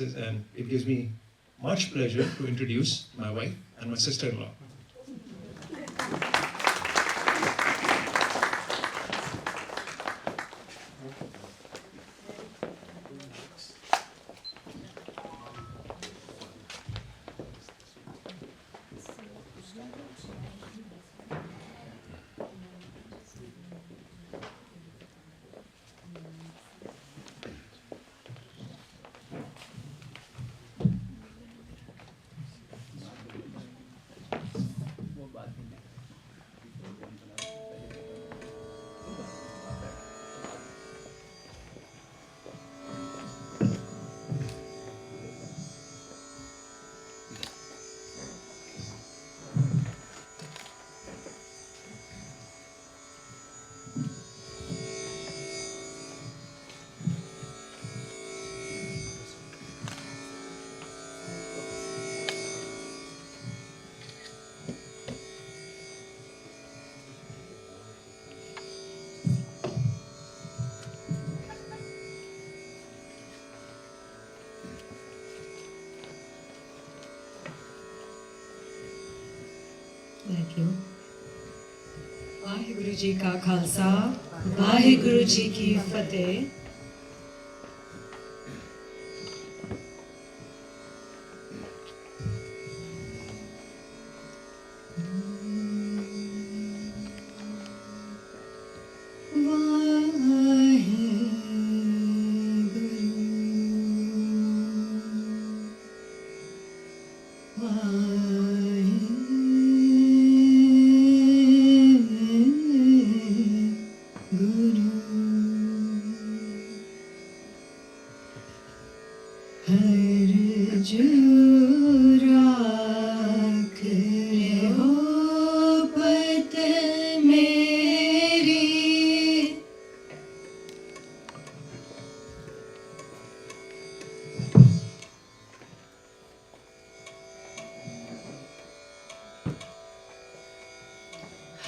And it gives me much pleasure to introduce my wife and my sister-in-law. Thank you. Waheguru ji का खालसा वाहिगुरु जी की फतेह।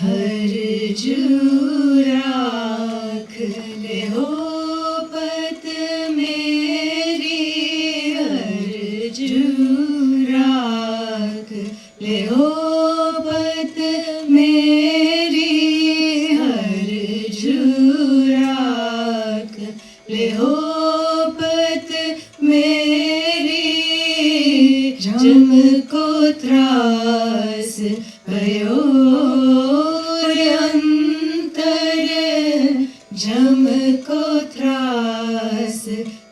हर जो राख ले हो पत मेरी, हर जो राख ले हो पत मेरी, हर जो राख ले हो पत मेरी। जम को त्रास भयो जम को त्रास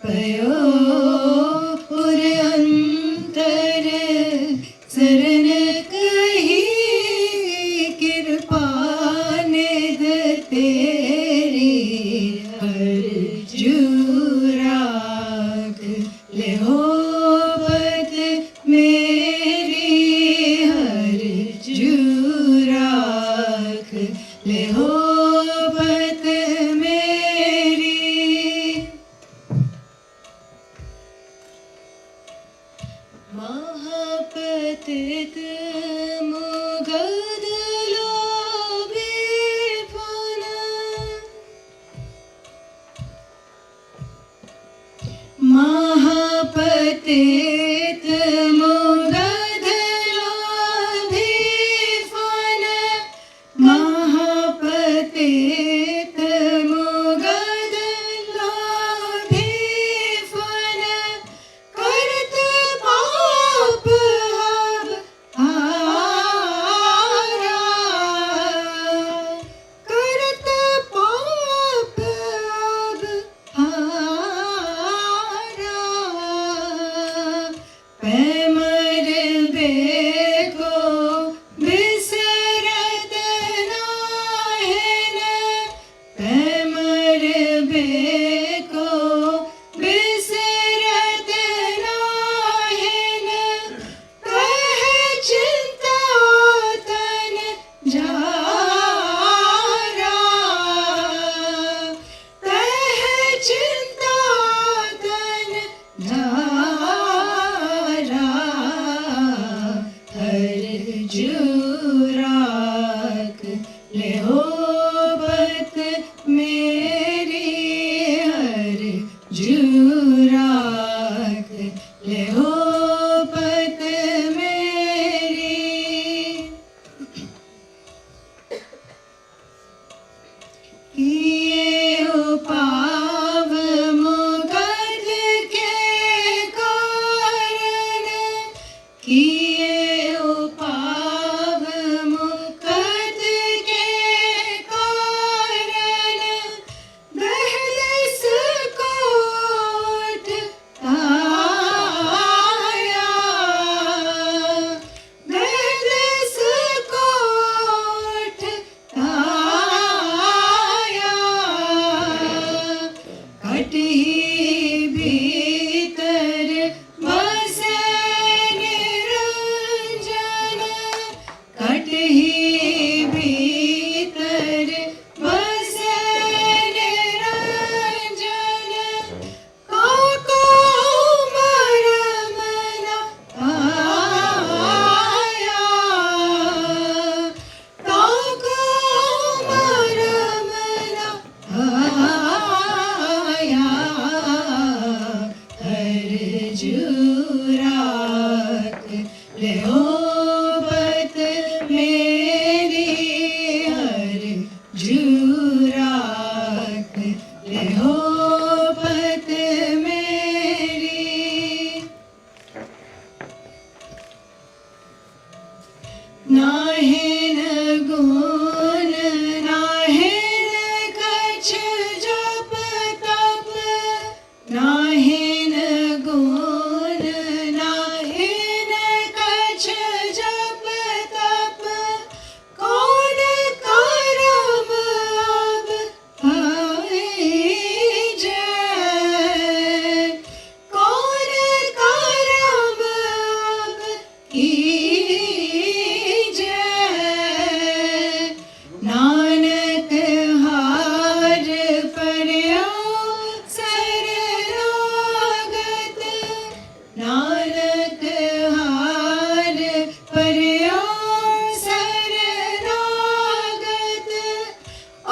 पयो और अंतर, शरण कही कृपा निध तेरी। हर जो राख ले हो पत मेरी, हर जो राख ले हो पत मेरी। महापतित मुगद लोभी फन, महापतित मुगद लोभी फन, महापतित मुगद लोभी फन, करत पाप अब हारा, करत पाप अब हारा। ले हो पत मेरी किए हो पाव मुगद के कारण किए हो पाव मुगद के कारण दहलीस कोट आया दहलीस कोट आया कट ही भीतर बसे निरंजन कट ही भीतर बसे निरंजन काको मरम न आया काको मरम न आया हर जुरात ले हो बत मेरी हर जुरात ले हो बत मेरी नाहिन गुण नाहिन कछ जप तप नाहिन गुण नाहिन कछ जप तप कौन करम अब जय कौन करम अब जय नानक हार पर्यो शरणागत नानक हार पर्यो शरणागत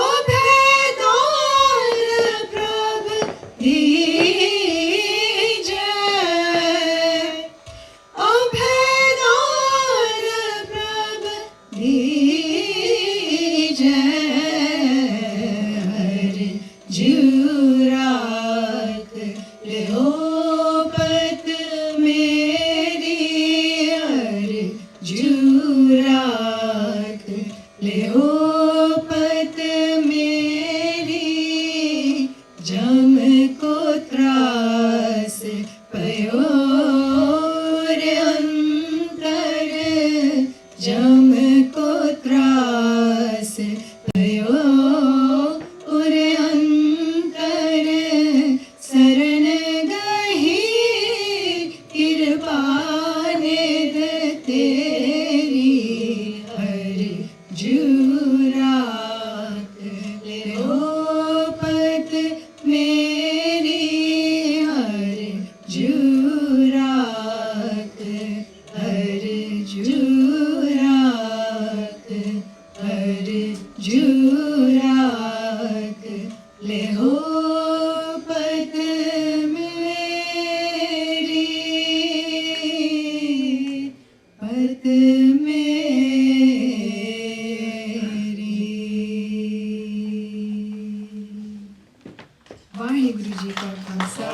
अभेदान प्रभ दीजय अभेदान प्रभ दीजय हर जुरात ले हो पत मेरी हर जुरात ले हो पत मेरी जम को त्रास पयो रे अंतर जम को त्रास पयो रे अंतर शरण गही कृपा निध तेरी हर जुरात ले हो पत मेरी हर जुरात हर जुरात हर जुरात ले हो पत मेरी पत मेरी वाहिगुरु जी का खालसा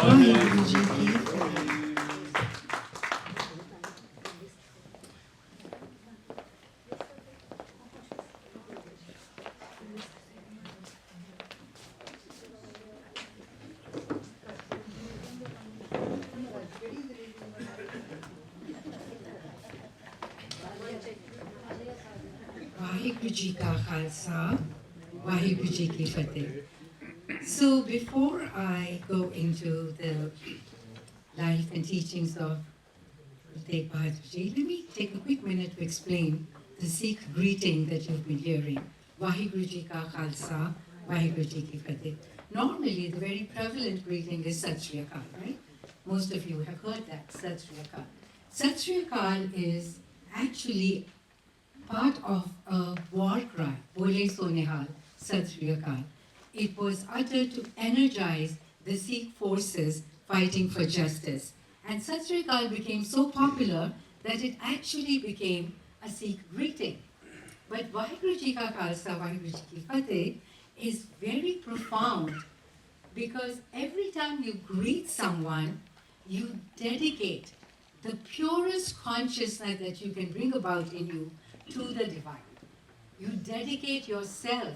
वाहिगुरु जी की वाहिगुरु जी का खालसा वाहिगुरु जी की फतेह. So before I go into the life and teachings of Teg Bahadur Ji, let me take a quick minute to explain the Sikh greeting that you've been hearing. Vaheguru Ji Ka Khalsa, Vaheguru Ji Ki Fateh. Normally, the very prevalent greeting is Sat Sri Akal, right? Most of you have heard that, Sat Sri Akal. Sat Sri Akal is actually part of a war cry, Bole So Nihal, Sat Sri Akal. It was uttered to energize the Sikh forces fighting for justice And Sat Sri Akal became so popular that it actually became a Sikh greeting. But Vaheguru Ji Ka Khalsa, Vaheguru Ji Ki Fateh is very profound, because every time you greet someone, you dedicate the purest consciousness that you can bring about in you to the divine. You dedicate yourself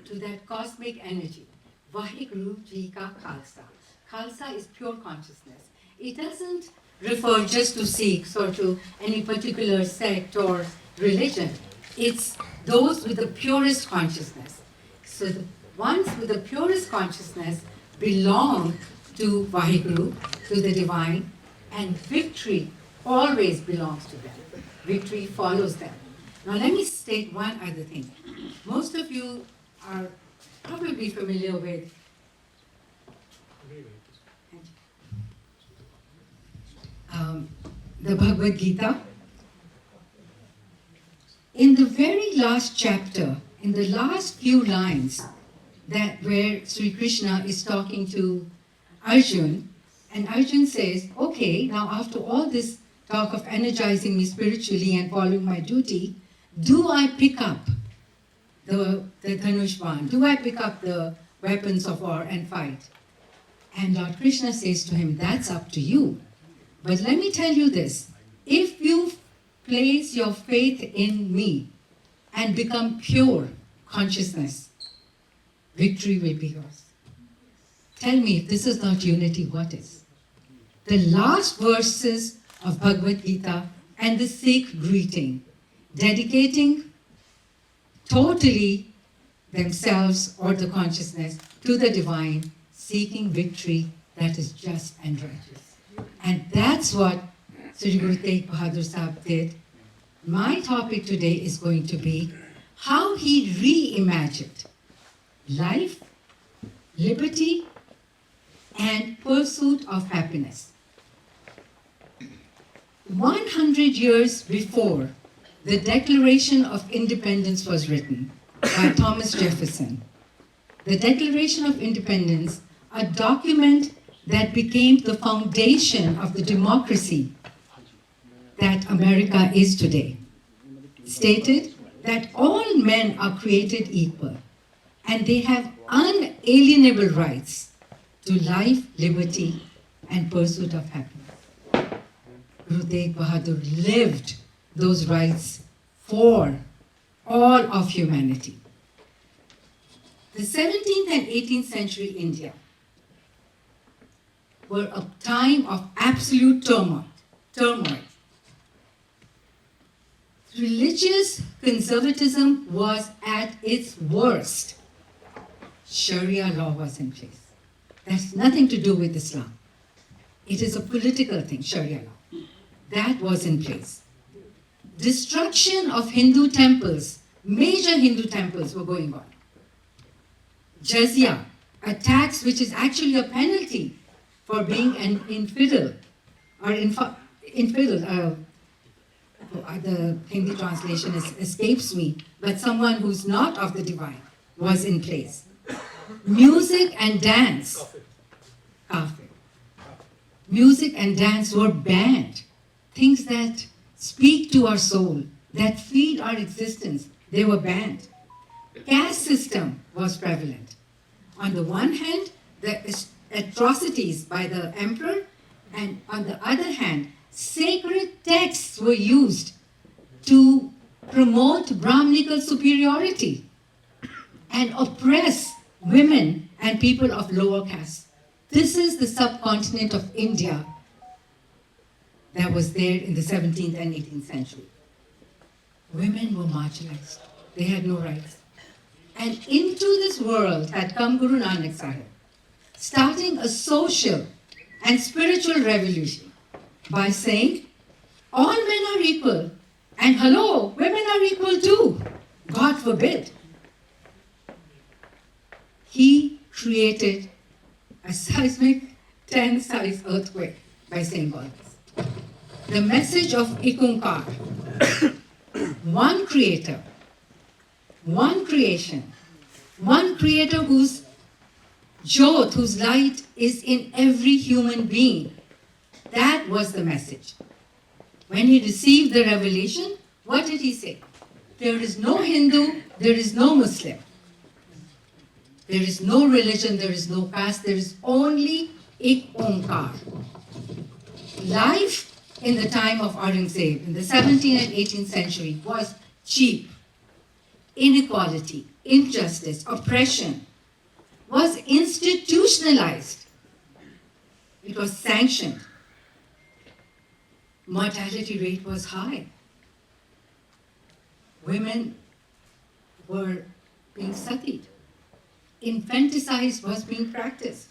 to that cosmic energy. Vaheguru Ji Ka Khalsa. Khalsa is pure consciousness. It doesn't refer just to Sikhs or to any particular sect or religion. It's those with the purest consciousness. So the ones with the purest consciousness belong to Vaheguru, to the divine, and victory always belongs to them. Victory follows them. Now let me state one other thing. Most of you are probably familiar with the Bhagavad Gita. In the very last chapter, in the last few lines, that where Sri Krishna is talking to Arjun, and Arjun says, okay, now after all this talk of energizing me spiritually and following my duty, do I pick up the Dhanushban? Do I pick up the weapons of war and fight? And Lord Krishna says to him, that's up to you. But let me tell you this, if you place your faith in me and become pure consciousness, victory will be yours. Tell me, if this is not unity, what is? The last verses of Bhagavad Gita and the Sikh greeting, dedicating totally themselves or the consciousness to the divine, seeking victory that is just and righteous. And that's what Sri Guru Teg Bahadur Sahib did. My topic today is going to be how he reimagined life, liberty, and pursuit of happiness. 100 years before the Declaration of Independence was written by Thomas Jefferson, the Declaration of Independence, a document that became the foundation of the democracy that America is today, stated that all men are created equal and they have unalienable rights to life, liberty, and pursuit of happiness. Guru Teg Bahadur lived those rights for all of humanity. The 17th and 18th century India were a time of absolute turmoil. Religious conservatism was at its worst. Sharia law was in place. That's nothing to do with Islam. It is a political thing, Sharia law. That was in place. Destruction of Hindu temples, major Hindu temples were going on. Jizya, a tax which is actually a penalty for being an infidel, or the Hindi translation escapes me, but someone who's not of the divine was in place. Music and dance, kafir. Music and dance were banned. Things that speak to our soul, that feed our existence, they were banned. Caste system was prevalent. On the one hand, the atrocities by the emperor, and on the other hand, sacred texts were used to promote Brahminical superiority and oppress women and people of lower caste. This is the subcontinent of India that was there in the 17th and 18th century. Women were marginalized. They had no rights. And into this world had come Guru Nanak Sahib, starting a social and spiritual revolution by saying, all men are equal, and hello, women are equal too. God forbid. He created a seismic 10-size earthquake by saying all this. The message of Ikunkar, one creator, one creation, one creator whose jyot, whose light is in every human being, That was the message. When he received the revelation, what did he say? There is no Hindu, there is no Muslim. There is no religion, there is no caste, there is only Ik Onkar. Life in the time of Aurangzeb, in the 17th and 18th century, was cheap. Inequality, injustice, oppression was institutionalized. It was sanctioned. Mortality rate was high. Women were being satied. Infanticide was being practiced.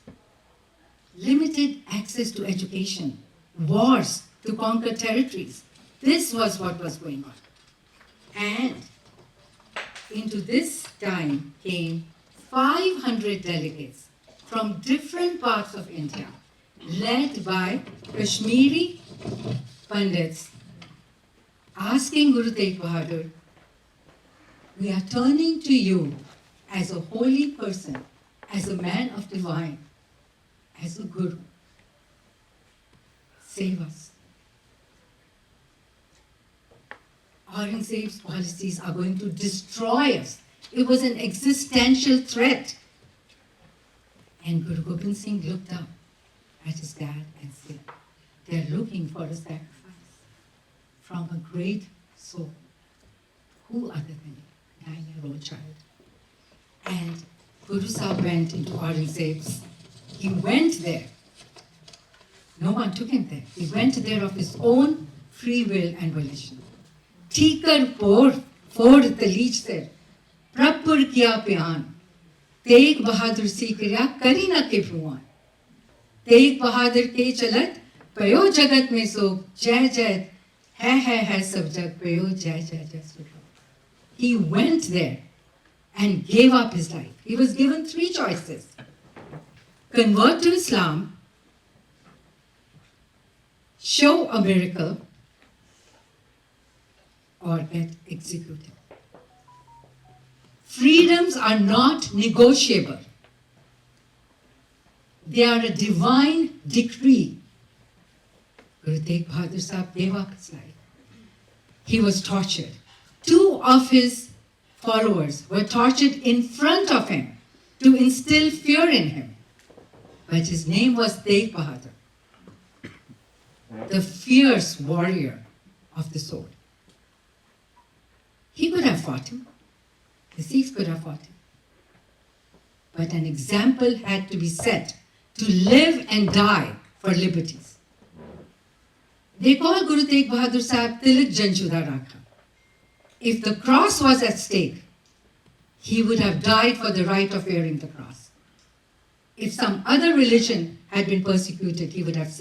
Limited access to education. Wars to conquer territories. This was what was going on. And into this time came 500 delegates from different parts of India, led by Kashmiri Pandits, asking Guru Teg Bahadur, we are turning to you as a holy person, as a man of divine, as a Guru. Save us. Aurangzeb's policies are going to destroy us. It was an existential threat. And Guru Gobind Singh looked up at his dad and said, they're looking for a sacrifice from a great soul. Who other than a 9-year-old child? And Guru Sahib went into Aurangzeb's. He went there. No one took him there. He went there of his own free will and volition. Tikar Ford Talich said, Prapur Kya Pyan, Teg Bahadur Si Kriya Karina Ke Bhuan. Teg Bahadur Ke Chalat, Payo Jagat Me So, Jai Jai, Hai Sab Jag, Payo Jai Jai Jai Sukha. He went there and gave up his life. He was given 3 choices. Convert to Islam, show a miracle, or get executed. Freedoms are not negotiable. They are a divine decree. Guru Teg Bahadur Sahib gave up his life. He was tortured. 2 of his followers were tortured in front of him to instill fear in him. But his name was Teg Bahadur, the fierce warrior of the sword. He could have fought him. The Sikhs could have fought him. But an example had to be set to live and die for liberties. They call Guru Teg Bahadur Sahib Tilak Janjuda Rakha. If the cross was at stake, he would have died for the right of wearing the cross. If some other religion had been persecuted, he would have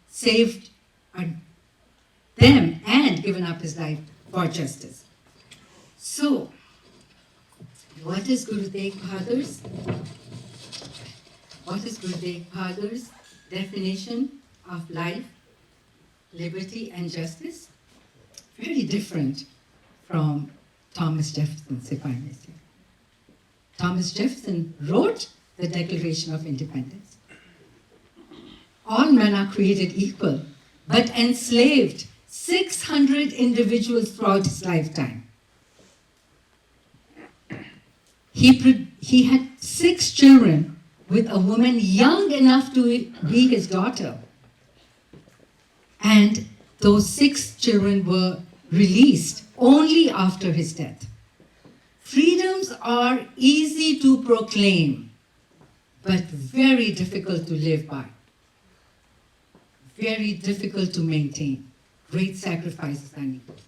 saved them and given up his life for justice. So, what is Guru Teg Bahadur's definition of life, liberty, and justice? Very different from Thomas Jefferson's, if I may say. Thomas Jefferson wrote the Declaration of Independence. All men are created equal, but enslaved 600 individuals throughout his lifetime. He had 6 children with a woman young enough to be his daughter. And those 6 children were released only after his death. Freedoms are easy to proclaim, but very difficult to live by. Very difficult to maintain. Great sacrifices are needed.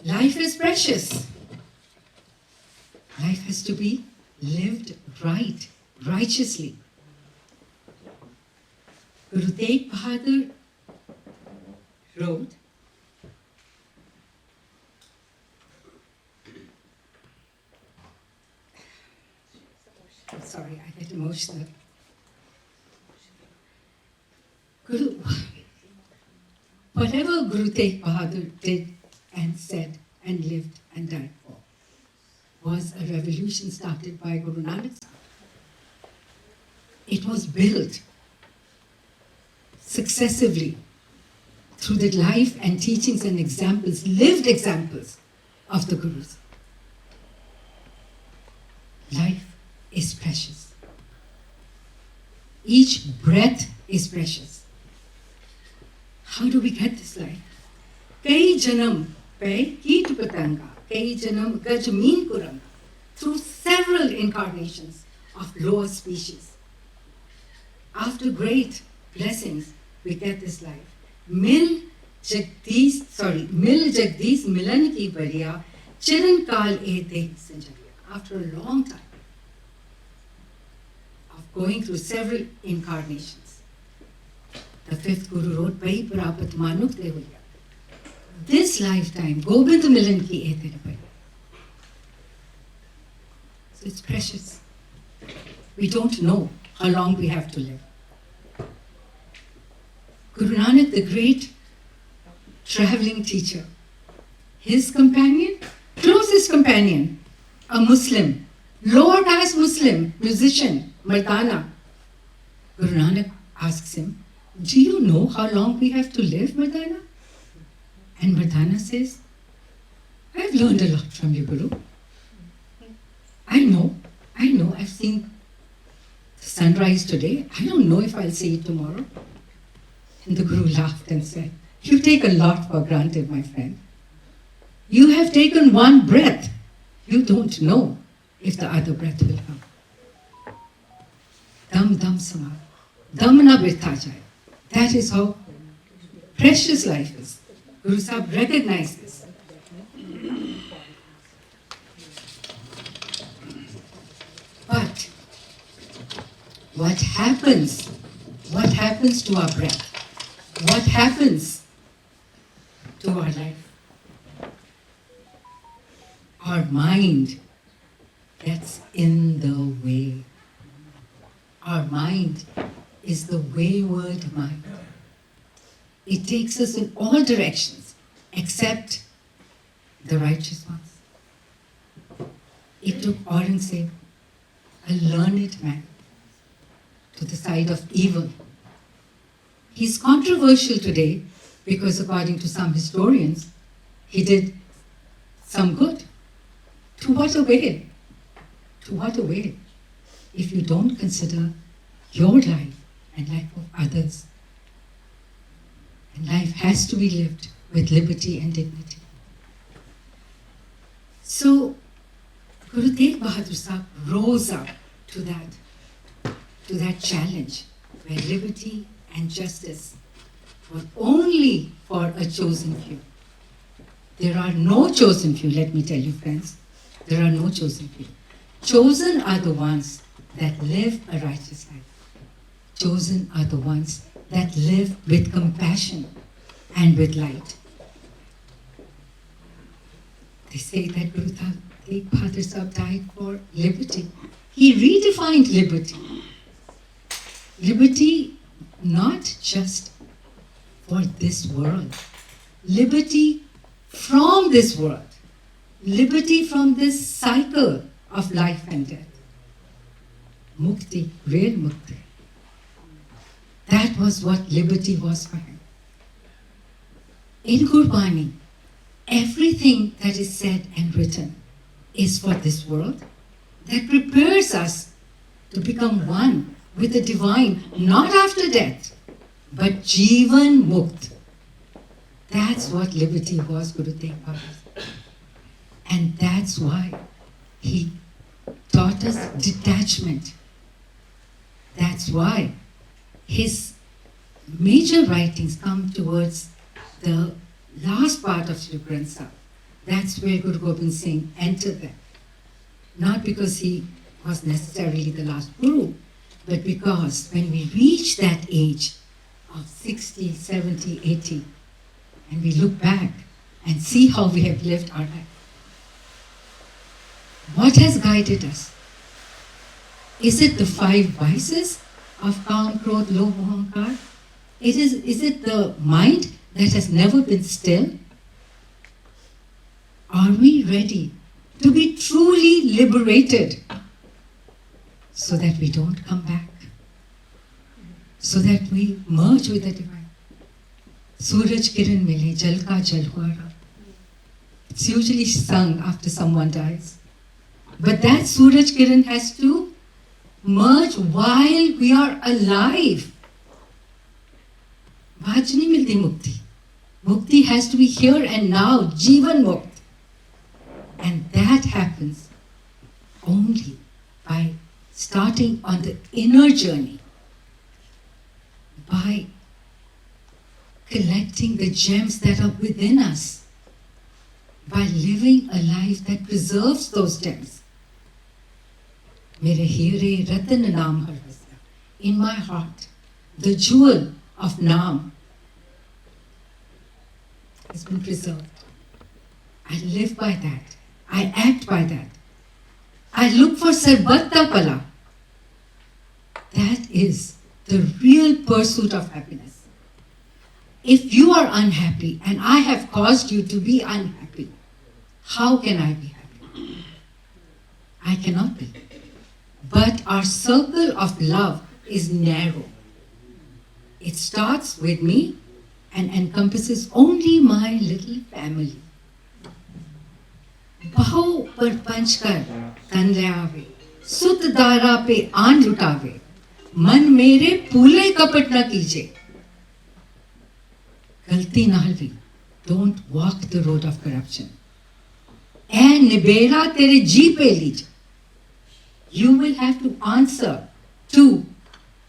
Life is precious. Life has to be lived right, righteously. Guru Teg Bahadur wrote, I'm sorry, I get emotional. Whatever Guru Teg Bahadur did and said and lived and died for was a revolution started by Guru Nanak. It was built successively through the life and teachings and examples, lived examples of the Gurus. Life is precious. Each breath is precious. How do we get this life? Kai janam pe keet patanga, kai janam gaj meen kuranga, through several incarnations of lower species. After great blessings, we get this life. Mil jagdish milan ki bariya, chiran kal e deh sanjariya. After a long time of going through several incarnations, the fifth Guru wrote, Pai Prapat Manuk de Huya. This lifetime, Gobind Milan ki e deh bariya. So it's precious. We don't know how long we have to live. Guru Nanak, the great traveling teacher, his companion, closest companion, a Muslim, lower caste Muslim, musician, Mardana. Guru Nanak asks him, do you know how long we have to live, Mardana? And Mardana says, I've learned a lot from you, Guru. I know, I've seen the sunrise today. I don't know if I'll see it tomorrow. And the Guru laughed and said, you take a lot for granted, my friend. You have taken one breath. You don't know if the other breath will come. Dam dam sama, dam na birtha jaye. That is how precious life is. Guru Sahib recognized this. But what happens to our breath? What happens to our life? Our mind gets in the way. Our mind is the wayward mind. It takes us in all directions except the righteous ones. It took Aurangzeb, a learned man, to the side of evil. He's controversial today because, according to some historians, he did some good. To what avail? To what avail if you don't consider your life and life of others? And life has to be lived with liberty and dignity. So, Guru Teg Bahadur Sahib rose up to that challenge where liberty and justice were only for a chosen few. There are no chosen few, let me tell you, friends. There are no chosen few. Chosen are the ones that live a righteous life. Chosen are the ones that live with compassion and with light. They say that Guru Teg Bahadur Sahib died for liberty. He redefined liberty. Liberty not just for this world. Liberty from this world. Liberty from this cycle of life and death. Mukti, real mukti. That was what liberty was for him. In Gurbani, everything that is said and written is for this world, that prepares us to become one with the divine, not after death, but Jivan Mukt. That's what liberty was, Guru Teg Bahadur. And that's why he taught us detachment. That's why his major writings come towards the last part of Sri Granth Sahib. That's where Guru Gobind Singh entered them. Not because he was necessarily the last Guru, but because when we reach that age of 60, 70, 80, and we look back and see how we have lived our life, what has guided us? Is it the 5 vices of Kam, Krodh, Lobh, Ahankar? Is it the mind that has never been still? Are we ready to be truly liberated so that we don't come back? so that we merge with the divine. Suraj kiran mile, jal ka jal huara. It's usually sung after someone dies. But that Suraj kiran has to merge while we are alive. Baaj nahi milti mukti. Mukti has to be here and now, Jivan Mukt. And that happens only by starting on the inner journey, by collecting the gems that are within us, by living a life that preserves those gems. Mere Hire Ratan Naam Harvasya. In my heart, the jewel of Naam has been preserved. I live by that. I act by that. I look for Sarbatta Pala. That is the real pursuit of happiness. If you are unhappy and I have caused you to be unhappy, how can I be happy? I cannot be. But our circle of love is narrow. It starts with me and encompasses only my little family. Bahu par panch kar tan le aave, sut dara pe aan lutave, man mere pule kapat na kije. Galti na halvi, don't walk the road of corruption. And nibera tere ji pe lij. You will have to answer to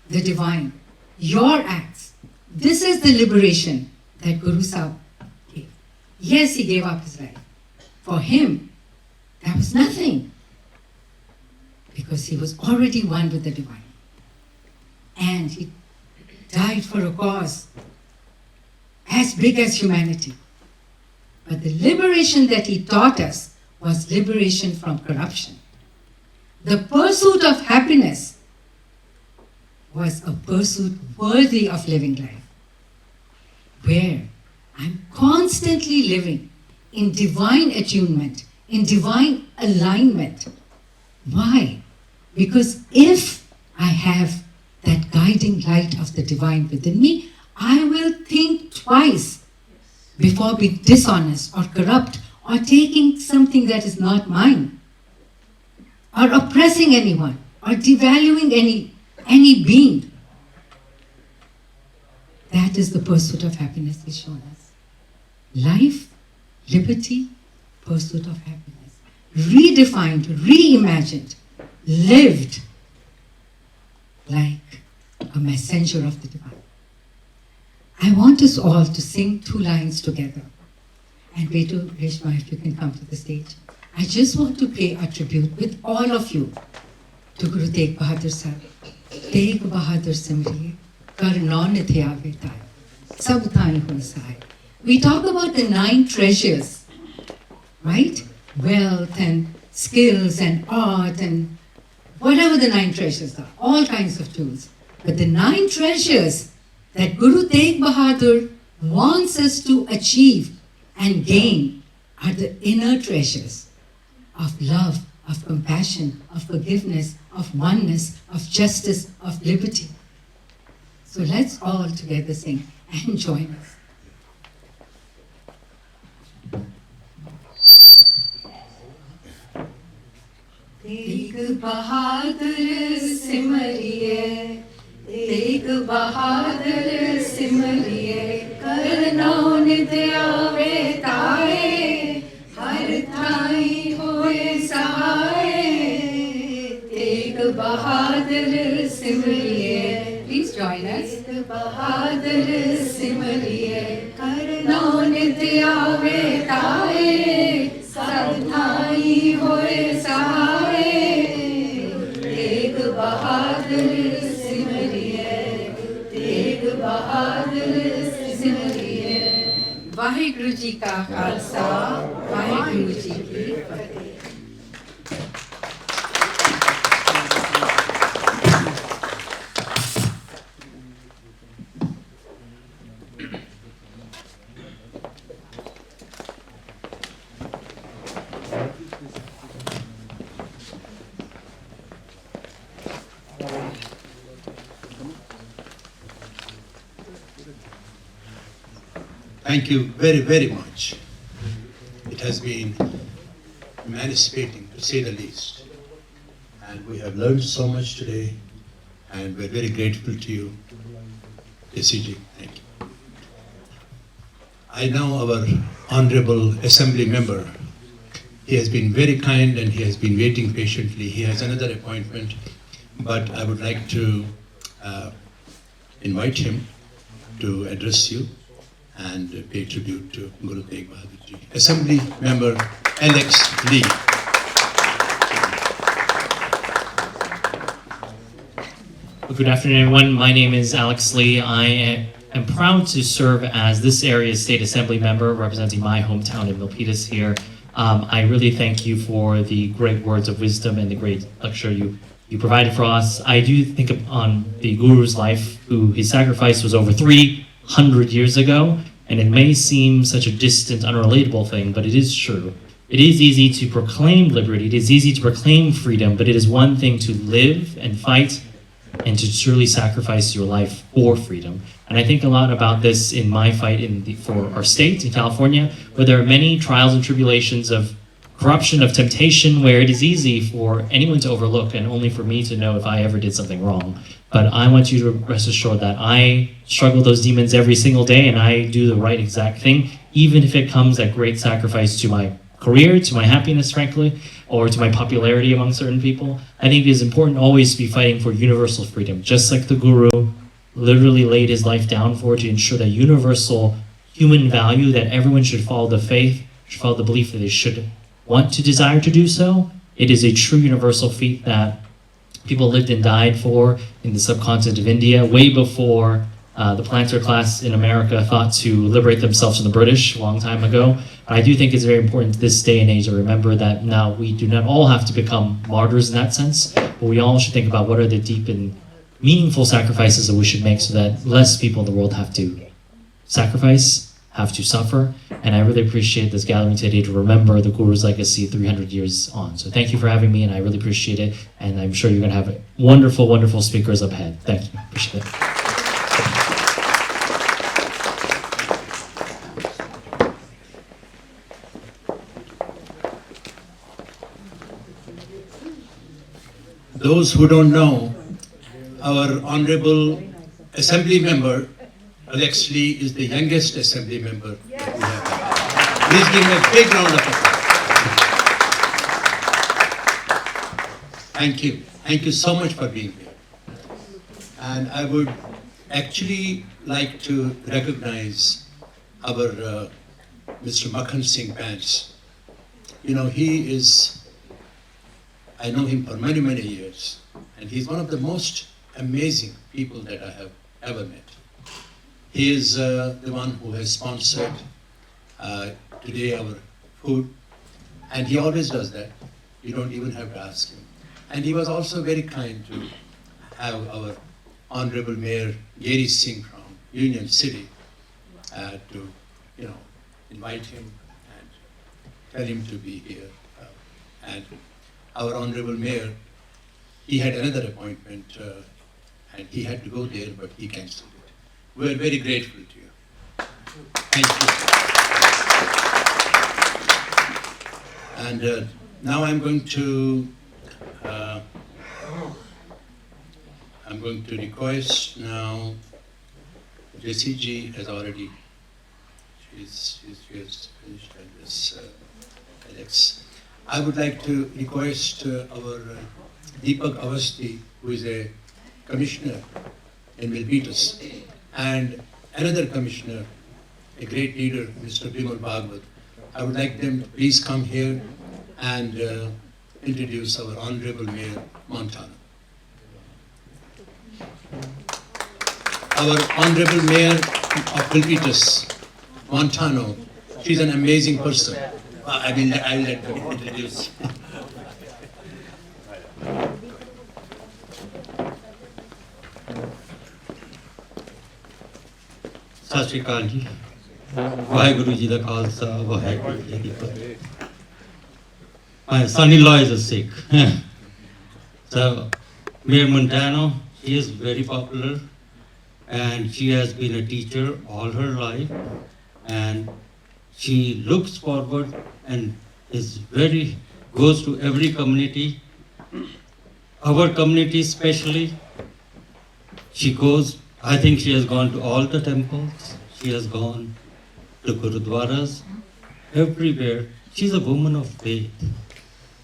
the divine, your acts. This is the liberation that Guru Sahib gave. Yes, he gave up his life. For him, that was nothing, because he was already one with the divine. And he died for a cause as big as humanity. But the liberation that he taught us was liberation from corruption. The pursuit of happiness was a pursuit worthy of living life, where I'm constantly living in divine attunement, in divine alignment. Why? Because if I have that guiding light of the divine within me, I will think twice before being dishonest or corrupt or taking something that is not mine, or oppressing anyone, or devaluing any being. That is the pursuit of happiness is shown us. Life, liberty, pursuit of happiness. Redefined, reimagined, lived like a messenger of the divine. I want us all to sing 2 lines together. And Betu, Reshma, if you can come to the stage. I just want to pay a tribute with all of you to Guru Teg Bahadur Sahib. Teg Bahadur Simriye, kar naun thiyave tai, sab thai hoy sai. We talk about the 9 treasures, right? Wealth and skills and art and whatever the 9 treasures are, all kinds of tools. But the 9 treasures that Guru Teg Bahadur wants us to achieve and gain are the inner treasures of love, of compassion, of forgiveness, of oneness, of justice, of liberty. So let's all together sing and join us. Teg Bahadur Simriye, Teg Bahadur Simriye, kar naun thiyave tai, har thai hoye sahaye. Teg Bahadur Simriye, please join us. Teg Bahadur Simriye, kar naun thiyave tai, sab thai hoye sahaye. Teg Bahadur Simriye, Teg Bahadur Simriye. Vaheguru Ji ka Khalsa, Vaheguru Ji ki Fateh. Thank you very, very much. It has been emancipating, to say the least. And we have learned so much today, and we're very grateful to you, JCG. Thank you. I know our honorable assembly member. He has been very kind and he has been waiting patiently. He has another appointment, but I would like to invite him to address you and pay tribute to Guru Teg Bahadur Ji. Assembly member Alex Lee. Good afternoon, everyone. My name is Alex Lee. I am proud to serve as this area's state assembly member representing my hometown of Milpitas here. I really thank you for the great words of wisdom and the great lecture you provided for us. I do think on the Guru's life, his sacrifice was over 300 years ago, and it may seem such a distant, unrelatable thing, but it is true. It is easy to proclaim liberty, it is easy to proclaim freedom, but it is one thing to live and fight and to truly sacrifice your life for freedom. And I think a lot about this in my fight for our state in California, where there are many trials and tribulations of corruption, of temptation, where it is easy for anyone to overlook and only for me to know if I ever did something wrong. But I want you to rest assured that I struggle those demons every single day and I do the right exact thing, even if it comes at great sacrifice to my career, to my happiness, frankly, or to my popularity among certain people. I think it is important always to be fighting for universal freedom, just like the Guru literally laid his life down for, to ensure that universal human value, that everyone should follow the faith, should follow the belief that they should want to desire to do so. It is a true universal feat that people lived and died for in the subcontinent of India, way before the planter class in America thought to liberate themselves from the British a long time ago. I do think it's very important this day and age to remember that now we do not all have to become martyrs in that sense, but we all should think about what are the deep and meaningful sacrifices that we should make so that less people in the world have to sacrifice, have to suffer. And I really appreciate this gathering today to remember the Guru's legacy 300 years on. So thank you for having me, and I really appreciate it. And I'm sure you're going to have wonderful, wonderful speakers up ahead. Thank you. Appreciate it. Those who don't know, our honorable assembly member, Alex Lee, is the youngest assembly member that we have. Please give him a big round of applause. Thank you. Thank you so much for being here. And I would actually like to recognize our Mr. Makhan Singh Pants. You know, he is, I know him for many, many years, and he's one of the most amazing people that I have ever met. He is the one who has sponsored today our food, and he always does that. You don't even have to ask him. And he was also very kind to have our Honorable Mayor Gary Singh from Union City to, invite him and tell him to be here. And our Honorable Mayor, he had another appointment and he had to go there, but he cancelled it. We're very grateful to you. Thank you. And now I'm going to request now, JCG has already, she's finished this, Alex. I would like to request our Deepak Avasthi, who is a commissioner in Milpitas, and another commissioner, a great leader, Mr. Bimal Bhagwat. I would like them to please come here and introduce our Honorable Mayor Montana. Our Honorable Mayor of Milpitas, Montano, she's an amazing person. I'll let them introduce. ਸਤਿ ਸ਼੍ਰੀ ਅਕਾਲ ਜੀ ਵਾਹਿਗੁਰੂ ਜੀ ਦਾ ਖਾਲਸਾ ਵਾਹਿਗੁਰੂ ਜੀ ਕੀ ਫਤਿਹ My son-in-law is a Sikh. So Mayor Montano, she is very popular and she has been a teacher all her life and she looks forward and goes to every community, our community especially. She goes, I think she has gone to all the temples, she has gone to Gurudwaras, everywhere. She's a woman of faith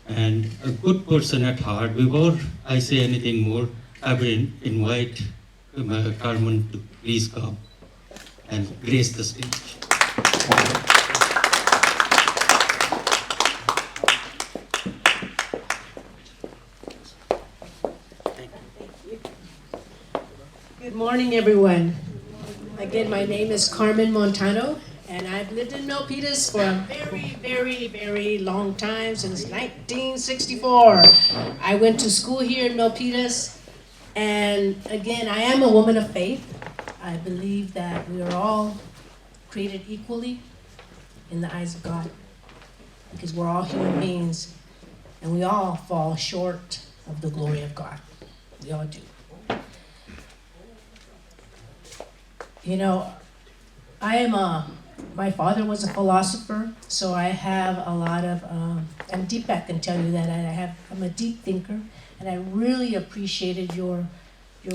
and a good person at heart. Before I say anything more, I will invite Carmen to please come and grace the stage. Good morning, everyone. Again, my name is Carmen Montano, and I've lived in Milpitas for a very, very, very long time, since 1964. I went to school here in Milpitas, and again, I am a woman of faith. I believe that we are all created equally in the eyes of God, because we're all human beings, and we all fall short of the glory of God. We all do. You know, my father was a philosopher, so I have a lot of, and Deepak can tell you that I'm a deep thinker, and I really appreciated your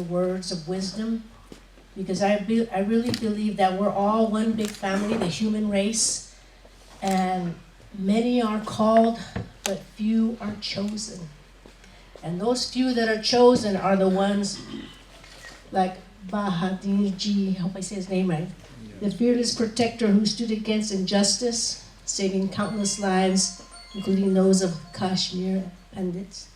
words of wisdom, because I really believe that we're all one big family, the human race, and many are called, but few are chosen. And those few that are chosen are the ones like Bahadur Ji, I hope I say his name right, the fearless protector who stood against injustice, saving countless lives, including those of Kashmir bandits.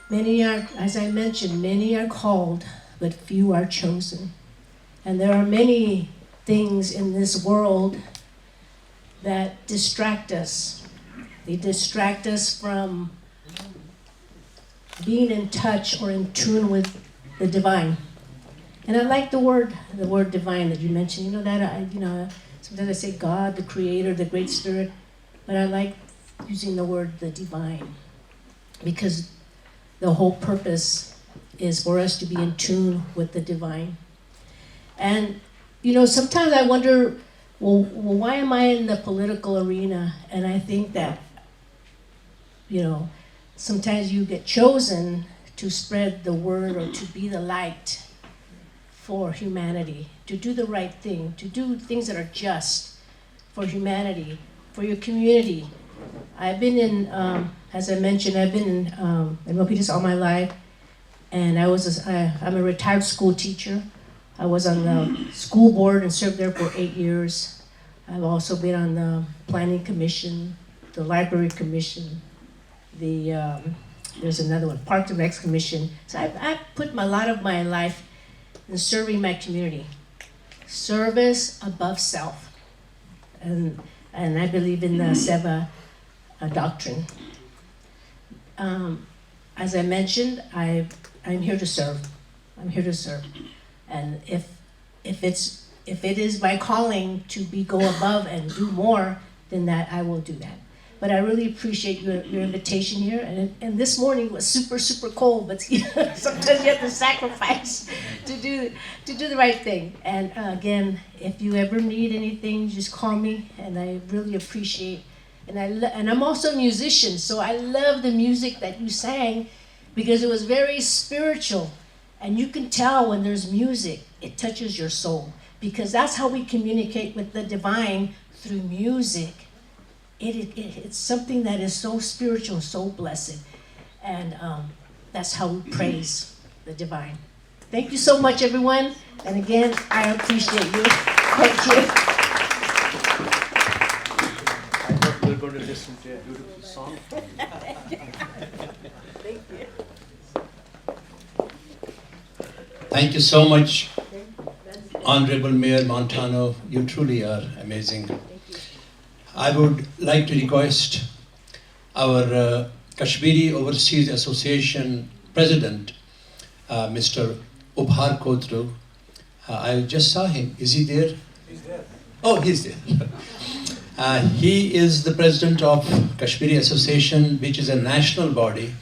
Many are, as I mentioned, many are called, but few are chosen. And there are many things in this world that distract us. They distract us from being in touch or in tune with the divine. And I like the word divine that you mentioned. You know that sometimes I say God, the Creator, the Great Spirit, but I like using the word the divine, because the whole purpose is for us to be in tune with the divine. And sometimes I wonder, well, why am I in the political arena? And I think that sometimes you get chosen to spread the word or to be the light for humanity, to do the right thing, to do things that are just for humanity, for your community. I've been in, as I mentioned, I've been in Milpitas all my life, and I'm a retired school teacher. I was on the school board and served there for 8 years. I've also been on the planning commission, the library commission, there's another one, Parks and Recs commission. So I've put a lot of my life in serving my community. Service above self. And I believe in the Seva doctrine. As I mentioned, I'm here to serve. I'm here to serve. And if it is my calling to go above and do more, then that I will do that. But I really appreciate your invitation here. And this morning was super, super cold, but sometimes you have to sacrifice to do the right thing. And again, if you ever need anything, just call me, and I really appreciate. And I'm also a musician, so I love the music that you sang, because it was very spiritual. And you can tell when there's music, it touches your soul, because that's how we communicate with the divine, through music. It's something that is so spiritual, so blessed. And that's how we praise the divine. Thank you so much, everyone. And again, I appreciate you. Thank you. I thought we were going to listen to a beautiful song. Thank you. Thank you so much, Honorable Mayor Montano. You truly are amazing. I would like to request our Kashmiri Overseas Association President, Mr. Ubhar Kotru. I just saw him. Is he there? He's there. Oh, he's there. He is the president of Kashmiri Association, which is a national body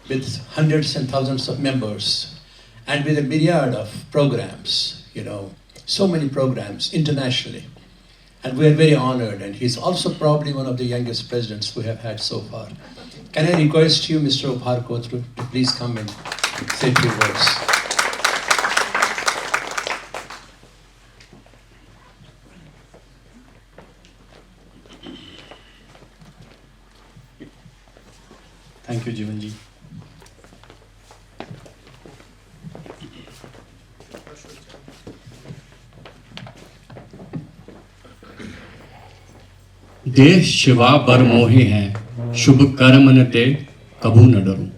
with hundreds and thousands of members and with a myriad of programs, so many programs internationally. And we are very honored, and he's also probably one of the youngest presidents we have had so far. Can I request you, Mr. Upar Kotru, to please come and say a few words. Thank you, Jivanji. देह शिवा बर मोहे हैं शुभ कर्म न ते कबू न डरूं.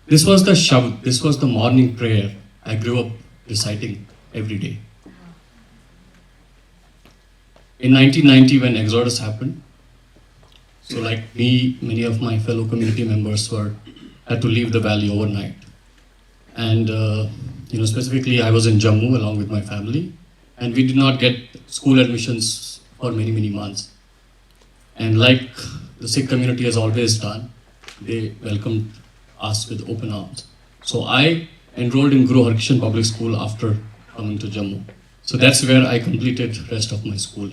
This was the shabd, this was the morning prayer I grew up reciting every day. In 1990, when Exodus happened, so like me, many of my fellow community members had to leave the valley overnight. And specifically I was in Jammu along with my family, and we did not get school admissions for many, many months. And like the Sikh community has always done, they welcomed us with open arms. So I enrolled in Guru Harkishan Public School after coming to Jammu. So that's where I completed rest of my school.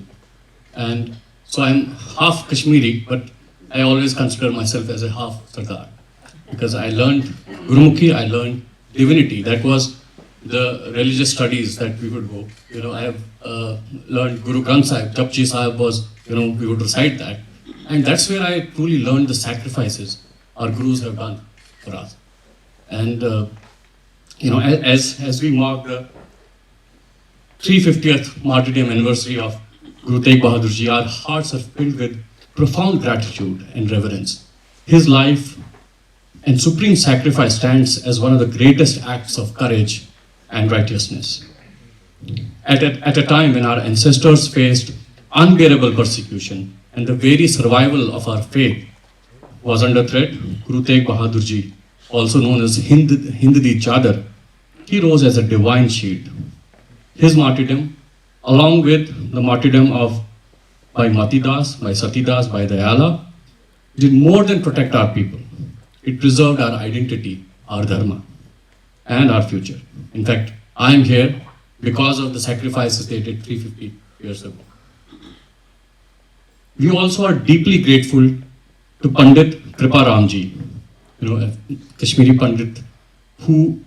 And so I'm half Kashmiri, but I always consider myself as a half Sardar. Because I learned Gurumukhi, I learned divinity. That was the religious studies that we would go. I have learned Guru Granth Sahib, Japji Sahib was, we would recite that. And that's where I truly learned the sacrifices our Gurus have done for us. And, as we mark the 350th martyrdom anniversary of Guru Teg Bahadur Ji, our hearts are filled with profound gratitude and reverence. His life and supreme sacrifice stands as one of the greatest acts of courage and righteousness. At a time when our ancestors faced unbearable persecution and the very survival of our faith was under threat, Guru Teg Bahadur Ji, also known as Hind Di Chadar, he rose as a divine shield. His martyrdom, along with the martyrdom by Matidas, by Satidas, by Dayala, did more than protect our people. It preserved our identity, our dharma, and our future. In fact, I am here because of the sacrifices they did 350 years ago. We also are deeply grateful to Pandit Kripa Ramji, a Kashmiri Pandit who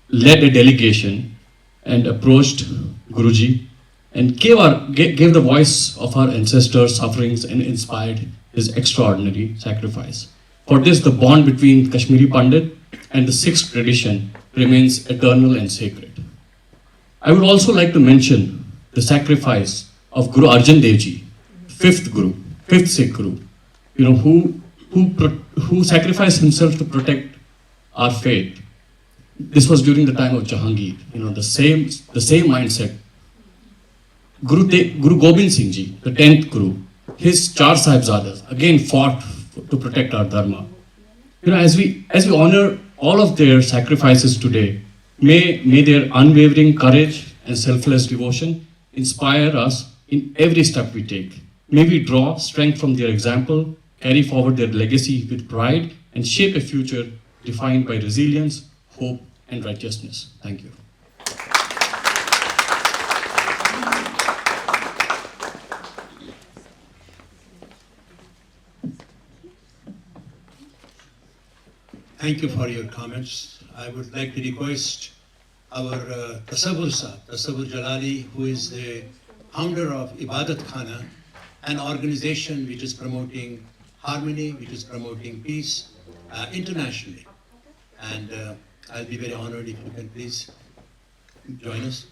led a delegation and approached Guruji and gave the voice of our ancestors' sufferings and inspired his extraordinary sacrifice. For this, the bond between Kashmiri Pandit and the Sikh tradition remains eternal and sacred. I would also like to mention the sacrifice of Guru Arjan Dev Ji, fifth Sikh Guru, who sacrificed himself to protect our faith. This was during the time of Jahangir. The same mindset. Guru Gobind Singh Ji, the 10th Guru, his Char Sahibzadas again fought to protect our dharma. As we honor all of their sacrifices today, may their unwavering courage and selfless devotion inspire us in every step we take. May we draw strength from their example, carry forward their legacy with pride, and shape a future defined by resilience, hope, and righteousness. Thank you. Thank you for your comments. I would like to request our Tasawwur Sahib, Tasawwur Jalali, who is the founder of Ibadat Khana, an organization which is promoting harmony, which is promoting peace internationally. And I'll be very honored if you can please join us.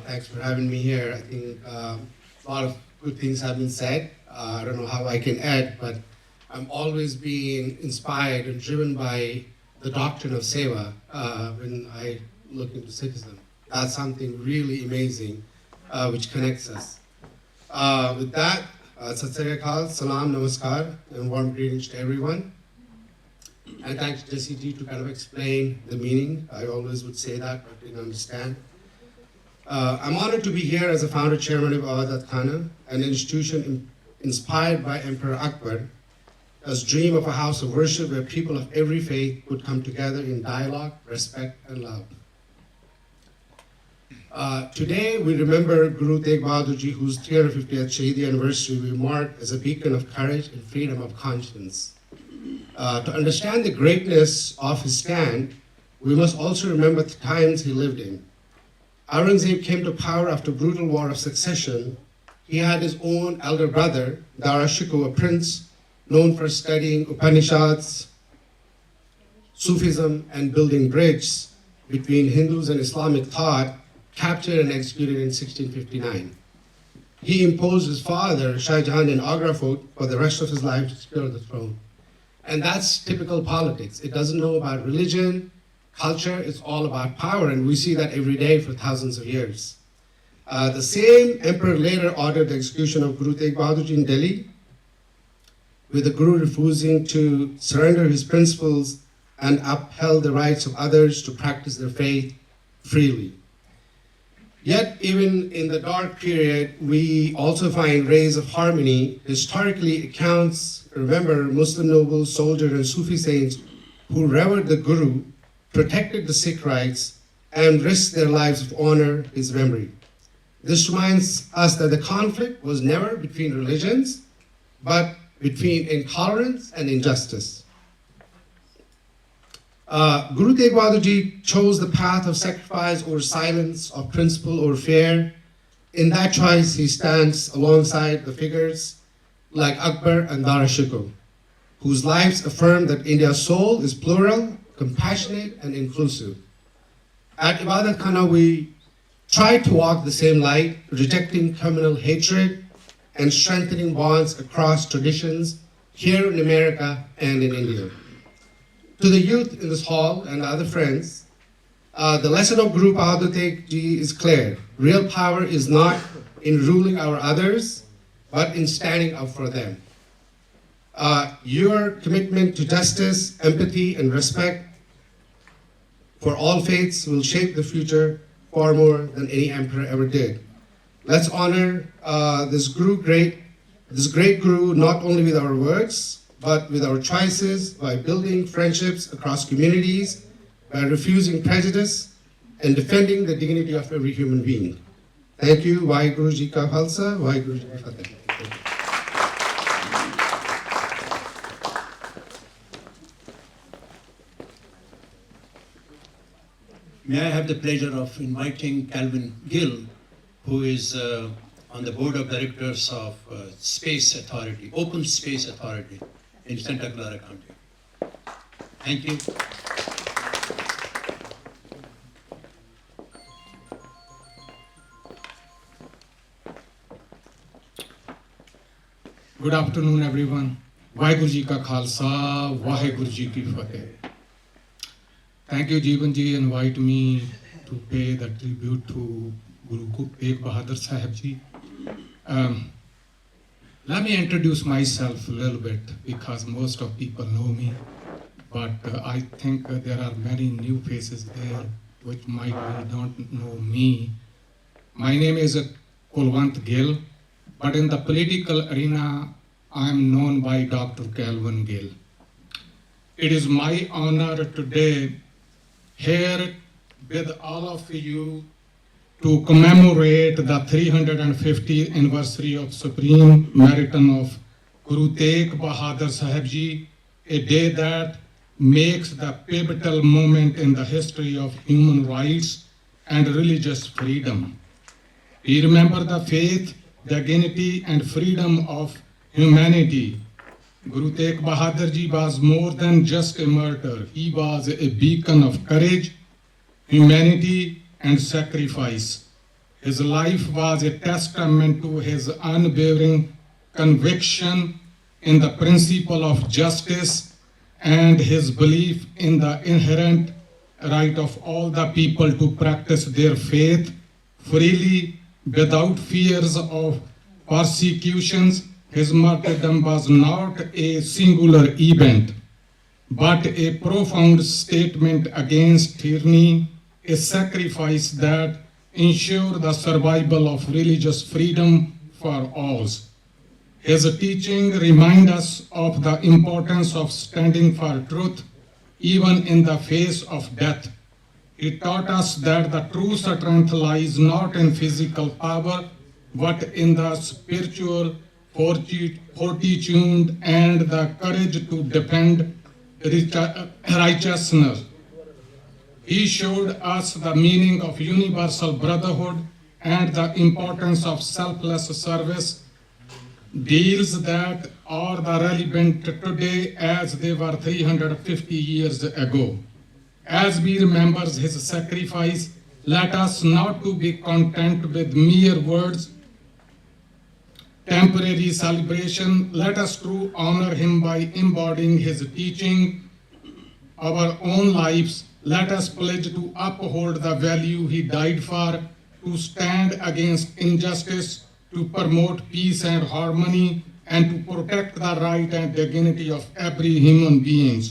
Thanks for having me here. I think a lot of good things have been said. I don't know how I can add, but I'm always being inspired and driven by the doctrine of Seva when I look into Sikhism. That's something really amazing which connects us. With that, Sat Sri Akal, Salam, Namaskar, and warm greetings to everyone. And thanks to JCG to kind of explain the meaning. I always would say that, but didn't understand. I'm honored to be here as a founder chairman of Ibadat Khana, an institution inspired by Emperor Akbar, as dream of a house of worship where people of every faith could come together in dialogue, respect, and love. Today, we remember Guru Teg Bahadur Ji, whose 350th Shahidi anniversary we mark as a beacon of courage and freedom of conscience. To understand the greatness of his stand, we must also remember the times he lived in. Aurangzeb came to power after a brutal war of succession. He had his own elder brother, Dara Shikoh, a prince known for studying Upanishads, Sufism, and building bridges between Hindus and Islamic thought, captured and executed in 1659. He imposed his father, Shah Jahan, in Agra fort for the rest of his life to secure the throne. And that's typical politics. It doesn't know about religion, culture, it's all about power, and we see that every day for thousands of years. The same emperor later ordered the execution of Guru Teg Bahadur Ji in Delhi, with the Guru refusing to surrender his principles and upheld the rights of others to practice their faith freely. Yet, even in the dark period, we also find rays of harmony. Historically, accounts remember Muslim nobles, soldiers, and Sufi saints who revered the Guru, protected the Sikh rights, and risked their lives to honor his memory. This reminds us that the conflict was never between religions, but between intolerance and injustice. Guru Teg Bahadur Ji chose the path of sacrifice or silence, of principle or fear. In that choice, he stands alongside the figures like Akbar and Dara Shikoh, whose lives affirm that India's soul is plural, compassionate, and inclusive. At Ibadat Khana, we try to walk the same light, rejecting communal hatred and strengthening bonds across traditions here in America and in India. To the youth in this hall and other friends, the lesson of Guru Bahadur Teg Ji is clear. Real power is not in ruling our others, but in standing up for them. Your commitment to justice, empathy, and respect for all faiths will shape the future far more than any emperor ever did. Let's honor this great Guru not only with our words, but with our choices, by building friendships across communities, by refusing prejudice, and defending the dignity of every human being. Thank you. Vaheguru Ji Ka Khalsa, Vaheguru Ji Ki Fateh. May I have the pleasure of inviting Calvin Gill, who is on the board of directors of Space Authority, Open Space Authority in Santa Clara County. Thank you. Good afternoon, everyone. Vaheguru Ji Ka Khalsa, Vaheguru Ji Ki Fateh. Thank you, Jeevan Ji, invite me to pay the tribute to Guru Teg Bahadur Sahib Ji. Let me introduce myself a little bit, because most of people know me, but I think there are many new faces there which might not know me. My name is Kulwant Gill, but in the political arena, I am known by Dr. Calvin Gill. It is my honor today here with all of you to commemorate the 350th anniversary of Supreme Meriton of Guru Teg Bahadur Sahib Ji, a day that makes the pivotal moment in the history of human rights and religious freedom. We remember the faith, dignity, and freedom of humanity. Guru Teg Bahadur Ji was more than just a martyr. He was a beacon of courage, humanity, and sacrifice. His life was a testament to his unwavering conviction in the principle of justice and his belief in the inherent right of all the people to practice their faith freely without fears of persecutions. His martyrdom was not a singular event, but a profound statement against tyranny, a sacrifice that ensured the survival of religious freedom for all. His teaching reminds us of the importance of standing for truth, even in the face of death. He taught us that the true strength lies not in physical power, but in the spiritual fortitude and the courage to defend righteousness. He showed us the meaning of universal brotherhood and the importance of selfless service, deals that are the relevant today as they were 350 years ago. As we remember his sacrifice, let us not to be content with mere words, temporary celebration. Let us truly honor him by embodying his teaching, our own lives. Let us pledge to uphold the value he died for, to stand against injustice, to promote peace and harmony, and to protect the right and dignity of every human being.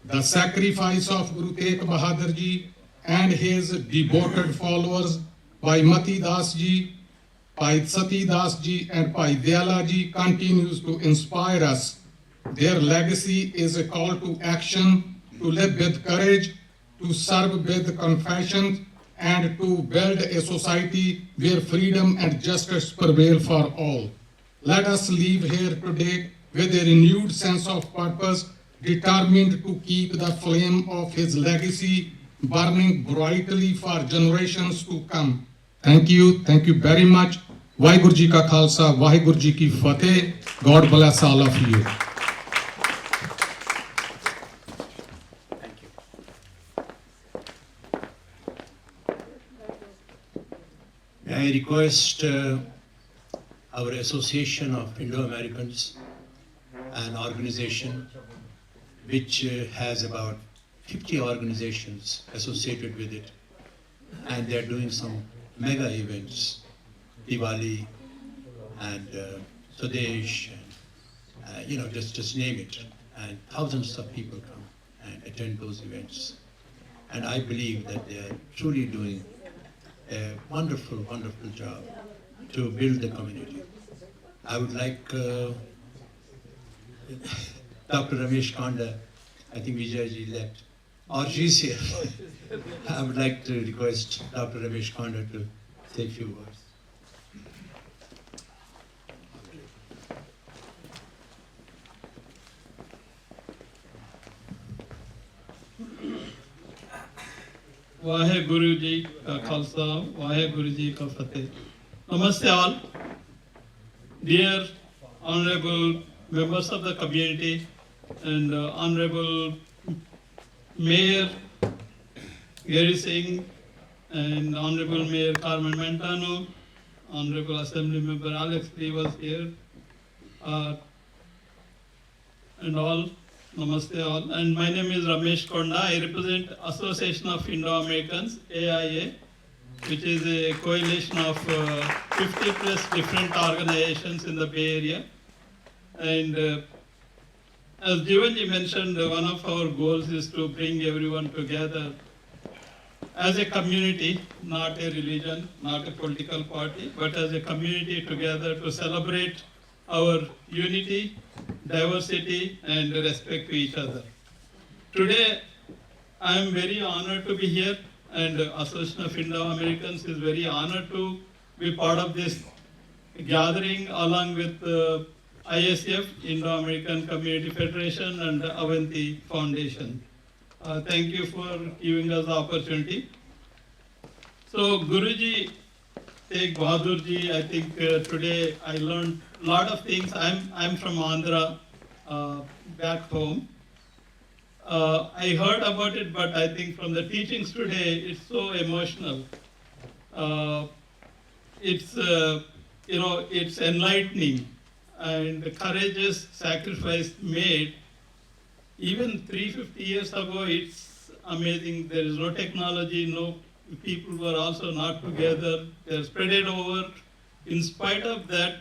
The sacrifice of Guru Teg Bahadur Ji and his devoted followers by Mati Das Ji, by Sati Das Ji, and by Dayala Ji continues to inspire us. Their legacy is a call to action, to live with courage, to serve with compassion, and to build a society where freedom and justice prevail for all. Let us leave here today with a renewed sense of purpose, determined to keep the flame of his legacy burning brightly for generations to come. Thank you very much. Vaheguru Ji ka Khalsa, Vaheguru Ji ki Fateh. God bless all of you. I request our Association of Indo-Americans, an organization which has about 50 organizations associated with it, and they're doing some mega events, Diwali and Swadesh, and just name it, and thousands of people come and attend those events. And I believe that they are truly doing a wonderful, wonderful job to build the community. I would like Dr. Ramesh Kanda, I think Vijayji left, or she's here. I would like to request Dr. Ramesh Kanda to say a few words. Vaheguru Ji ka Khalsa, Vaheguru Ji ka Fateh. Namaste all. Dear honorable members of the community and honorable Mayor Gary Singh and honorable Mayor Carmen Mentano, honorable Assembly Member Alex Lee was here, and all. Namaste all. And my name is Ramesh Konda. I represent Association of Indo-Americans, AIA, which is a coalition of 50 plus different organizations in the Bay Area. And as Jivanji mentioned, one of our goals is to bring everyone together as a community, not a religion, not a political party, but as a community together to celebrate our unity, diversity, and respect to each other. Today, I am very honored to be here, and Association of Indo-Americans is very honored to be part of this gathering along with ISF, Indo-American Community Federation, and Avanti Foundation. Thank you for giving us the opportunity. So Guruji, Teg Bahadur Ji, I think today I learned a lot of things. I'm from Andhra, back home. I heard about it, but I think from the teachings today, it's so emotional. It's it's enlightening, and the courageous sacrifice made. Even 350 years ago, it's amazing. There is no technology, no people were also not together. They're spread over. In spite of that,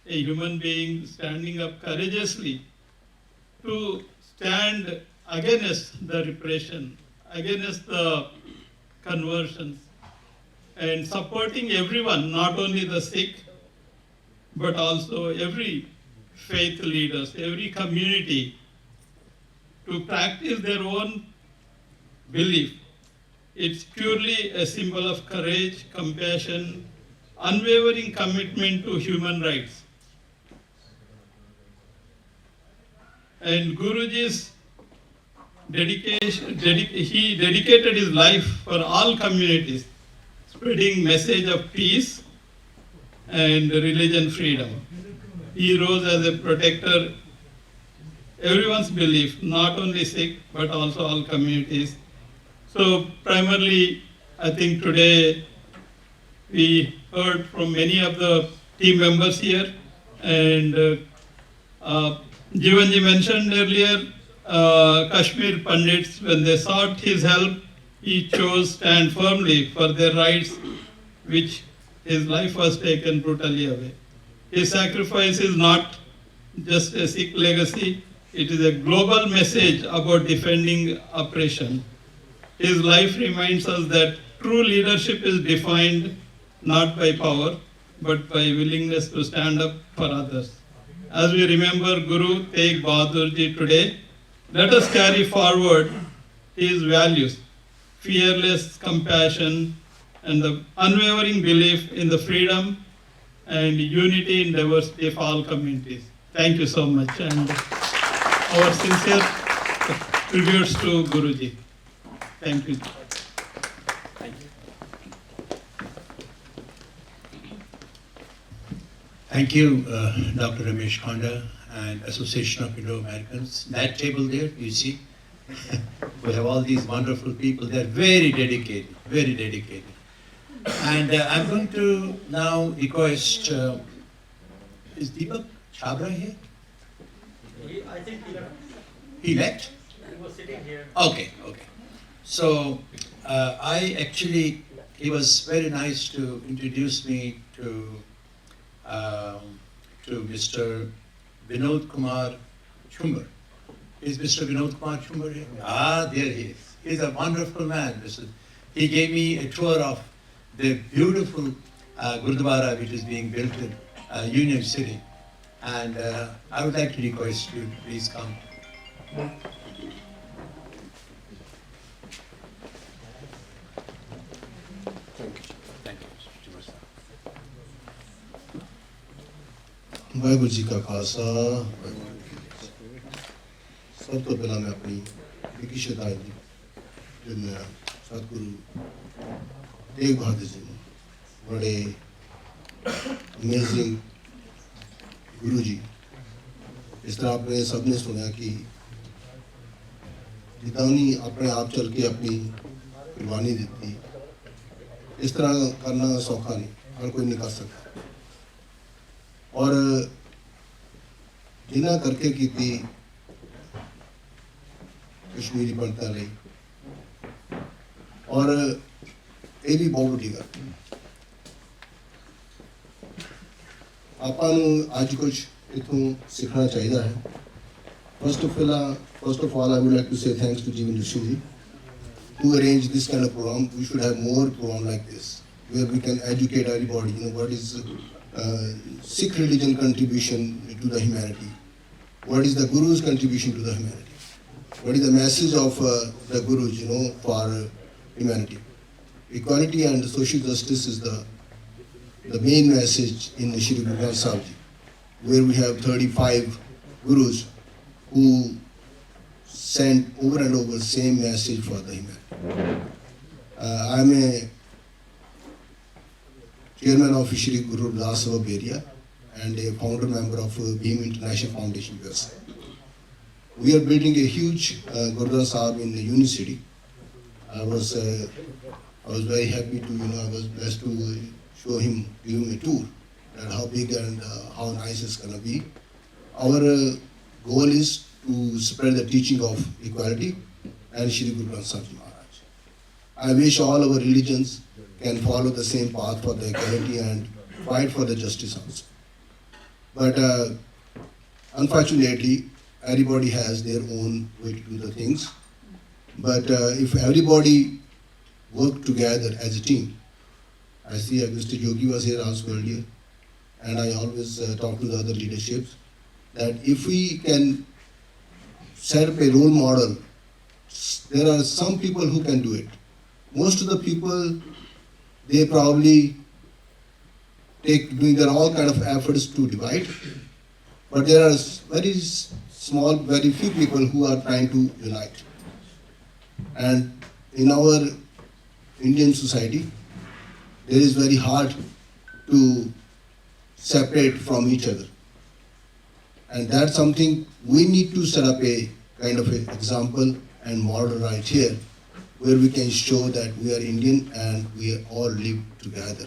a human being standing up courageously to stand against the repression, against the conversions, and supporting everyone, not only the sick, but also every faith leaders, every community to practice their own belief. It's purely a symbol of courage, compassion, unwavering commitment to human rights. And Guruji's he dedicated his life for all communities, spreading message of peace and religion freedom. He rose as a protector, everyone's belief, not only Sikh, but also all communities. So primarily, I think today we heard from many of the team members here, and Jivanji mentioned earlier, Kashmir Pandits, when they sought his help, he chose stand firmly for their rights, which his life was taken brutally away. His sacrifice is not just a Sikh legacy, it is a global message about defending oppression. His life reminds us that true leadership is defined not by power, but by willingness to stand up for others. As we remember Guru Teg Bahadur Ji today, let us carry forward his values, fearless compassion, and the unwavering belief in the freedom and unity in diversity of all communities. Thank you so much, and our sincere tributes to Guruji. Thank you. Thank you, Dr. Ramesh Konda and Association of Indo-Americans. That table there, you see, we have all these wonderful people. They're very dedicated, very dedicated. And I'm going to now request, is Deepak Chabra here? I think he left. He left? He was sitting here. Okay, okay. So he was very nice to introduce me to Mr. Vinod Kumar Chumbar. Is Mr. Vinod Kumar Chumbar here? Ah, there he is. He's a wonderful man. He gave me a tour of the beautiful Gurdwara which is being built in Union City. And I would like to request you to please come. Waheguru ji ਕਾ ਖਾਲਸਾ ਵਾਹਿਗੁਰੂ ਜੀ ਕੀ ਫਤਿਹ। ਸਭ ਤੋਂ ਪਹਿਲਾਂ ਮੈਂ ਆਪਣੀ ਵਿਕੀ ਸ਼ਰਧਾਂਜਲੀ ਦਿੰਦਾ ਸਤਿਗੁਰੂ ਤੇਗ ਬਹਾਦਰ ਜੀ ਨੂੰ। ਬੜੇ ਅਮੇਜ਼ਿੰਗ ਗੁਰੂ ਜੀ। ਇਸ ਤਰ੍ਹਾਂ ਆਪਣੇ ਸਭ ਨੇ ਸੁਣਿਆ ਕਿ ਜਿੱਦਾਂ ਉਹਨੇ ਆਪਣੇ ਆਪ ਚੱਲ ਕੇ ਆਪਣੀ ਕੁਰਬਾਨੀ ਦਿੱਤੀ, ਇਸ ਤਰ੍ਹਾਂ ਕਰਨਾ ਸੌਖਾ ਨਹੀਂ, ਹਰ ਕੋਈ ਨਹੀਂ ਕਰ ਸਕਦਾ। और जिन्ना करके की कश्मीरी पंडितां लई, और ये भी बहुत वड्डी गल। आपां नूं अज कुछ इत्थों सीखना चाहिए है। First of all I would like to say thanks to Jivan Joshi ji to arrange this kind of program. We should have more program like this where we can educate everybody, what is Sikh religion contribution to the humanity, what is the Guru's contribution to the humanity, what is the message of the Gurus, for humanity. Equality and social justice is the main message in the Shri Guru Granth Sahib Ji, where we have 35 Gurus who sent over and over the same message for the humanity. I am a chairman of Shri Guru Das Sabha area and a founder member of Beam International Foundation USA. We are building a huge Gurdwara Sahib in Union City. I was very happy to, I was blessed to give him a tour and how big and how nice it's gonna be. Our goal is to spread the teaching of equality and Shri Guru Granth Sahib Ji Maharaj. I wish all our religions can follow the same path for the equality and fight for the justice also. But unfortunately, everybody has their own way to do the things. But if everybody work together as a team, I see Mr. Yogi was here also earlier, and I always talk to the other leaderships, that if we can set up a role model, there are some people who can do it. Most of the people, they probably doing their all kind of efforts to divide, but there are very small, very few people who are trying to unite. And in our Indian society, it is very hard to separate from each other. And that's something we need to set up a kind of an example and model right here, where we can show that we are Indian and we all live together.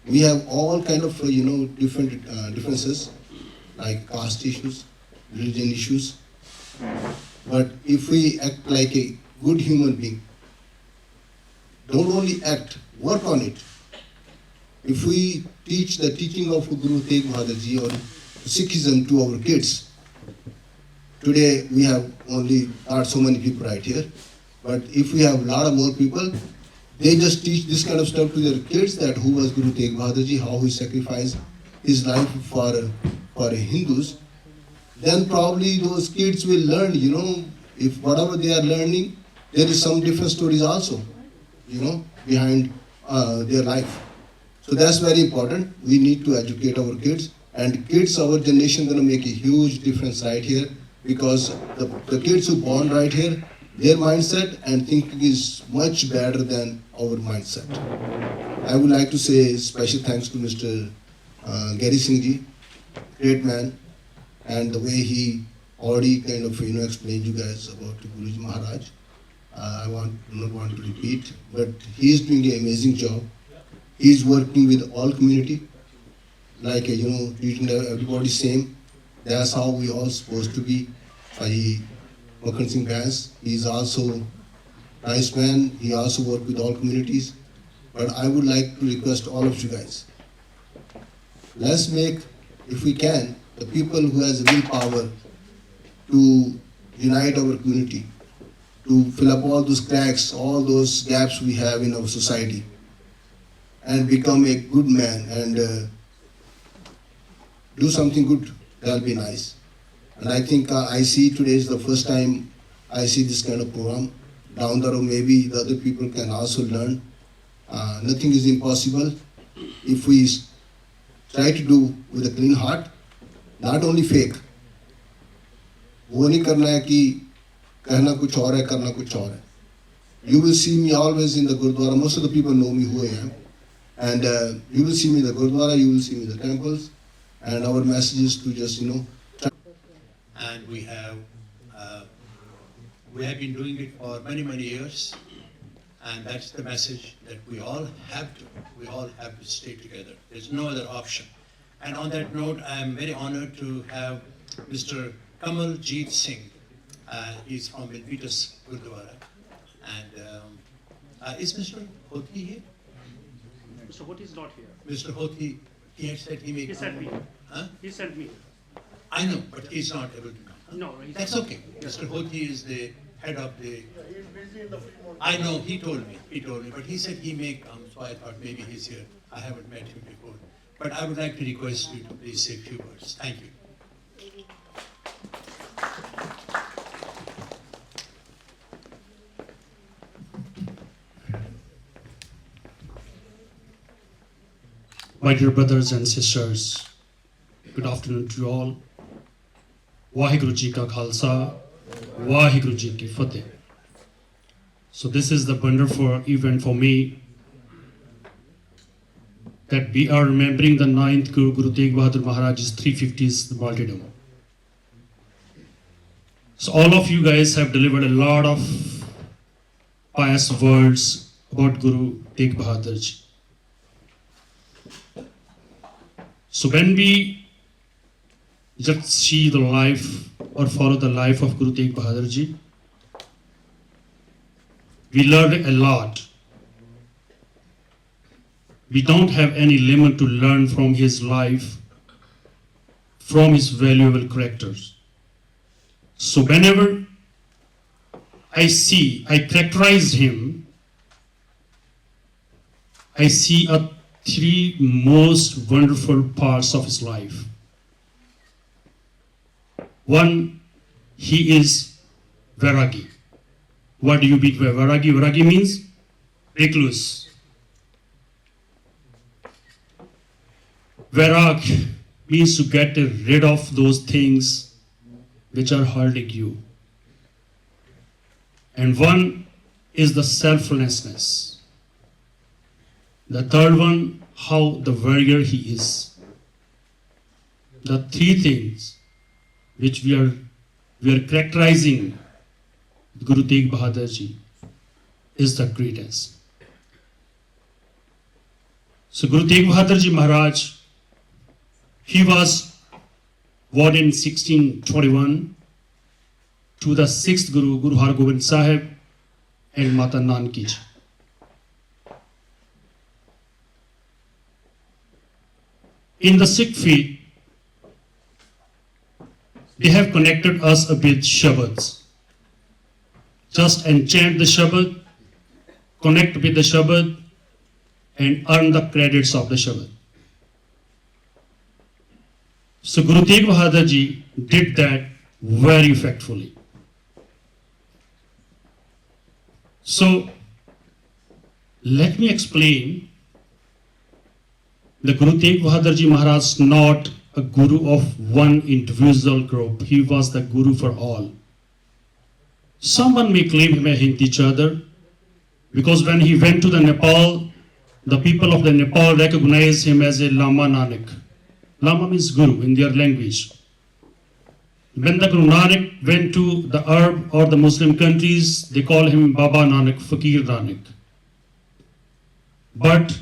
We have all kind of different differences, like caste issues, religion issues. But if we act like a good human being, don't only act, work on it. If we teach the teaching of Guru Teg Bahadur Ji or Sikhism to our kids, today we have only not so many people right here, but if we have a lot of more people, they just teach this kind of stuff to their kids, that who was Guru Teg Bahadur Ji, how he sacrificed his life for Hindus, then probably those kids will learn, if whatever they are learning, there is some different stories also, behind their life. So that's very important. We need to educate our kids, and kids, our generation, going to make a huge difference right here, because the kids who born right here, their mindset and thinking is much better than our mindset. I would like to say special thanks to Mr. Gary Singh Ji, great man, and the way he already kind of explained you guys about Guruji Maharaj. I not want to repeat, but he is doing an amazing job. He is working with all community, like treating everybody same. That's how we all supposed to be. Makhan Singh Bans, he is also nice man. He also work with all communities. But I would like to request all of you guys, let's make, if we can, the people who has willpower to unite our community, to fill up all those cracks, all those gaps we have in our society, and become a good man and do something good. That'll be nice. And I think I see today is the first time I see this kind of program. Down the road, maybe the other people can also learn. Nothing is impossible if we try to do with a clean heart, not only fake. वो नहीं करना है कि कहना कुछ और है, करना कुछ और है. You will see me always in the Gurdwara. Most of the people know me who I am. And you will see me in the Gurdwara, you will see me in the temples. And our message is to just, And we have been doing it for many, many years. And that's the message, that we all have to stay together. There's no other option. And on that note, I am very honored to have Mr. Kamal Jeet Singh. He's from Milpitas Gurdwara. And is Mr. Hoti here? Mr. Hoti is not here. Mr. Hoti, he had said he may He come. sent me. Huh? He sent me. I know, but he's not able to come. No, he's That's not. okay. Mr. Hoti is the head of the... I know, he told me, but he said he may come, so I thought maybe he's here. I haven't met him before. But I would like to request you to please say a few words. Thank you. My dear brothers and sisters, good afternoon to you all. Waheguru Ji Ka Khalsa, Waheguru Ji Ki Fateh. So this is the wonderful event for me, that we are remembering the 9th Guru Teg Bahadur Maharaj's 350th martyrdom. So all of you guys have delivered a lot of pious words about Guru Teg Bahadur Ji. So when we just see the life or follow the life of Guru Teg Bahadur Ji, we learn a lot. We don't have any limit to learn from his life, from his valuable characters. So whenever I characterized him, I see a three most wonderful parts of his life. One, he is Vairagi. What do you mean by Vairagi? Vairagi means recluse. Vairag means to get rid of those things which are hurting you. And one is the selflessness. The third one, how the warrior he is. The three things which we are characterizing Guru Teg Bahadur Ji is the greatest. So Guru Teg Bahadur Ji Maharaj, he was born in 1621 to the sixth Guru, Guru Har Gobind Sahib and Mata Nanki Ji. In the Sikh faith, they have connected us with Shabads. Just enchant the Shabad, connect with the Shabad, and earn the credits of the Shabad. So Guru Teg Bahadur Ji did that very effectively. So let me explain. The Guru Teg Bahadur Ji Maharaj is not a guru of one individual group. He was the guru for all. Someone may claim him against each other because when he went to the Nepal, the people of the Nepal recognized him as a Lama Nanak. Lama means guru in their language. When the Guru Nanak went to the Arab or the Muslim countries, they call him Baba Nanak, Fakir Nanak. But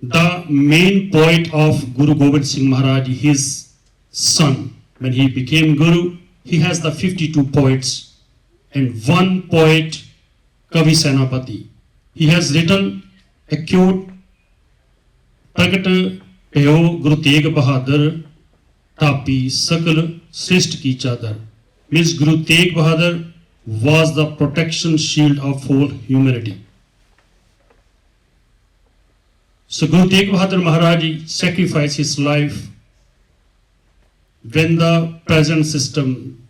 the main point of Guru Gobind Singh Maharaj, his son, when he became Guru, he has the 52 poets and one poet, Kavi Senapati. He has written acute Pragat Peo Guru Teg Bahadur Tapi Sakal Srisht Ki Chadar. Means Guru Teg Bahadur was the protection shield of whole humanity. So Guru Teg Bahadur Maharaj sacrificed his life when the present system,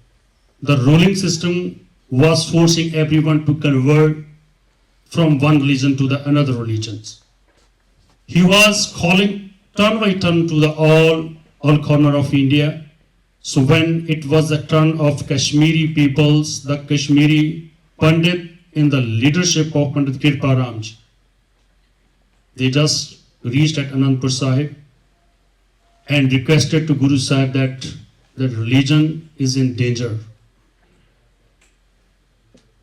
the ruling system, was forcing everyone to convert from one religion to the another religions. He was calling turn by turn to the all corner of India. So when it was the turn of Kashmiri peoples, the Kashmiri Pandit in the leadership of Pandit Kirpa Ramji, they just reached at Anandpur Sahib and requested to Guru Sahib that the religion is in danger.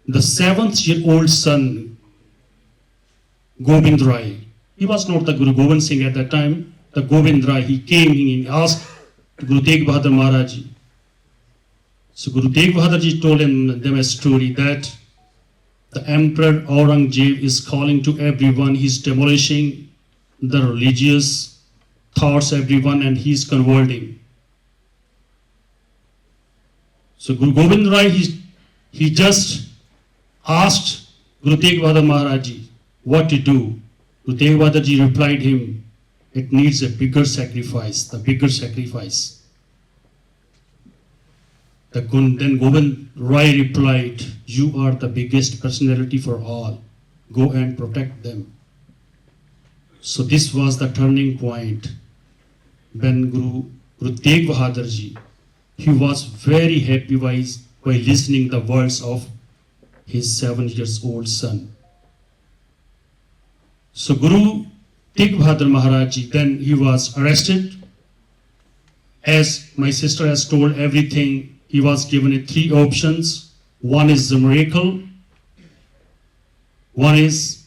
The 7th-year-old son, Gobind Rai, he was not the Guru Gobind Singh at that time, the Gobind Rai, he came and asked Guru Teg Bahadur Maharaj Ji. So Guru Teg Bahadur Ji told them a story that the Emperor Aurangzeb is calling to everyone, he's demolishing the religious thoughts everyone and he's converting. So Guru Gobind Rai, he just asked Guru Teg Bahadur Maharaj Ji what to do. Guru Teg Bahadur Ji replied him, it needs a bigger sacrifice, the bigger sacrifice. Then Gobind Rai replied, you are the biggest personality for all. Go and protect them. So this was the turning point when Guru Teg Bahadur Ji, he was very happy by listening the words of his 7-year-old son. So Guru Teg Bahadur Maharaj Ji, then he was arrested. As my sister has told everything, he was given 3 options. One is the miracle. One is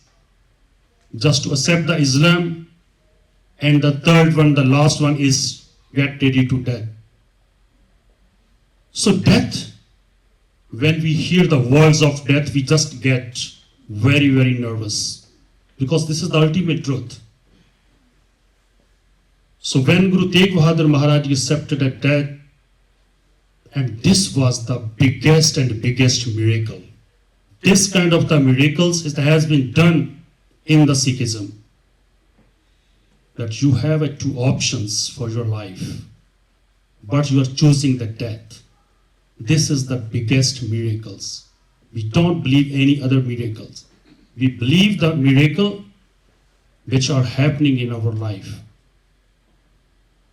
just to accept the Islam. And the third one, the last one is get ready to death. So death, when we hear the words of death, we just get very, very nervous because this is the ultimate truth. So when Guru Teg Bahadur Maharaj accepted a death, and this was the biggest and biggest miracle. This kind of the miracles has been done in the Sikhism, that you have two options for your life, but you are choosing the death. This is the biggest miracles. We don't believe any other miracles. We believe the miracle which are happening in our life.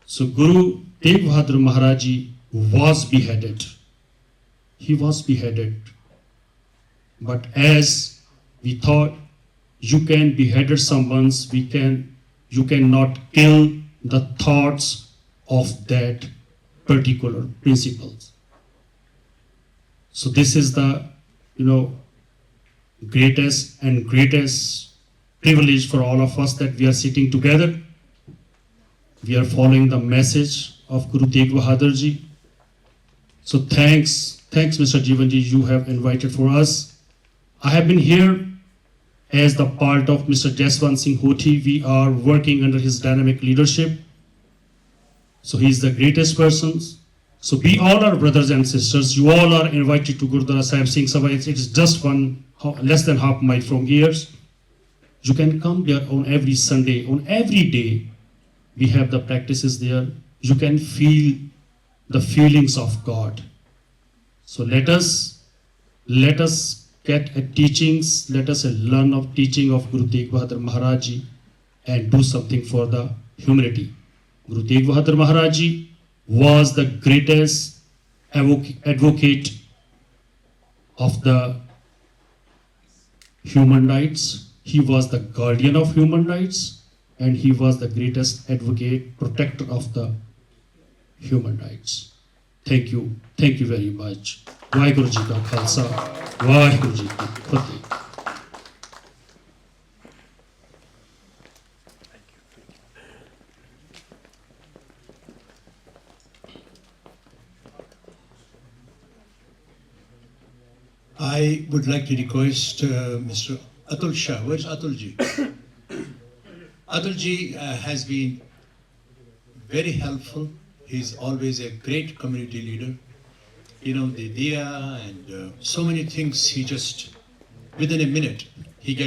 So Guru Teg Bahadur Maharaj Ji was beheaded. He was beheaded. But as we thought, you can behead someone, you cannot kill the thoughts of that particular principles. So this is the, greatest privilege for all of us, that we are sitting together. We are following the message of Guru Teg Bahadur Ji. So thanks Mr. Jivan Ji, you have invited for us. I have been here as the part of Mr. Jaswant Singh Hoti. We are working under his dynamic leadership. So he is the greatest person. So we all are brothers and sisters. You all are invited to Gurudwara Sahib Singh Sabha. It is just less than half mile from here. You can come there on every Sunday, on every day. We have the practices there. You can feel the feelings of God. So let us get teachings. Let us learn of teaching of Guru Teg Bahadur Maharaj Ji and do something for the humanity. Guru Teg Bahadur Maharaj Ji was the greatest advocate of the human rights. He was the guardian of human rights, and he was the greatest advocate, protector of the human rights. Thank you very much. Vaheguru Ji Ka Khalsa, Vaheguru Ji Ki Fateh. I would like to request Mr. Atul Shah. Where's Atul Ji? Atul Ji has been very helpful. He's always a great community leader. The Diya and so many things, he just, within a minute, he gets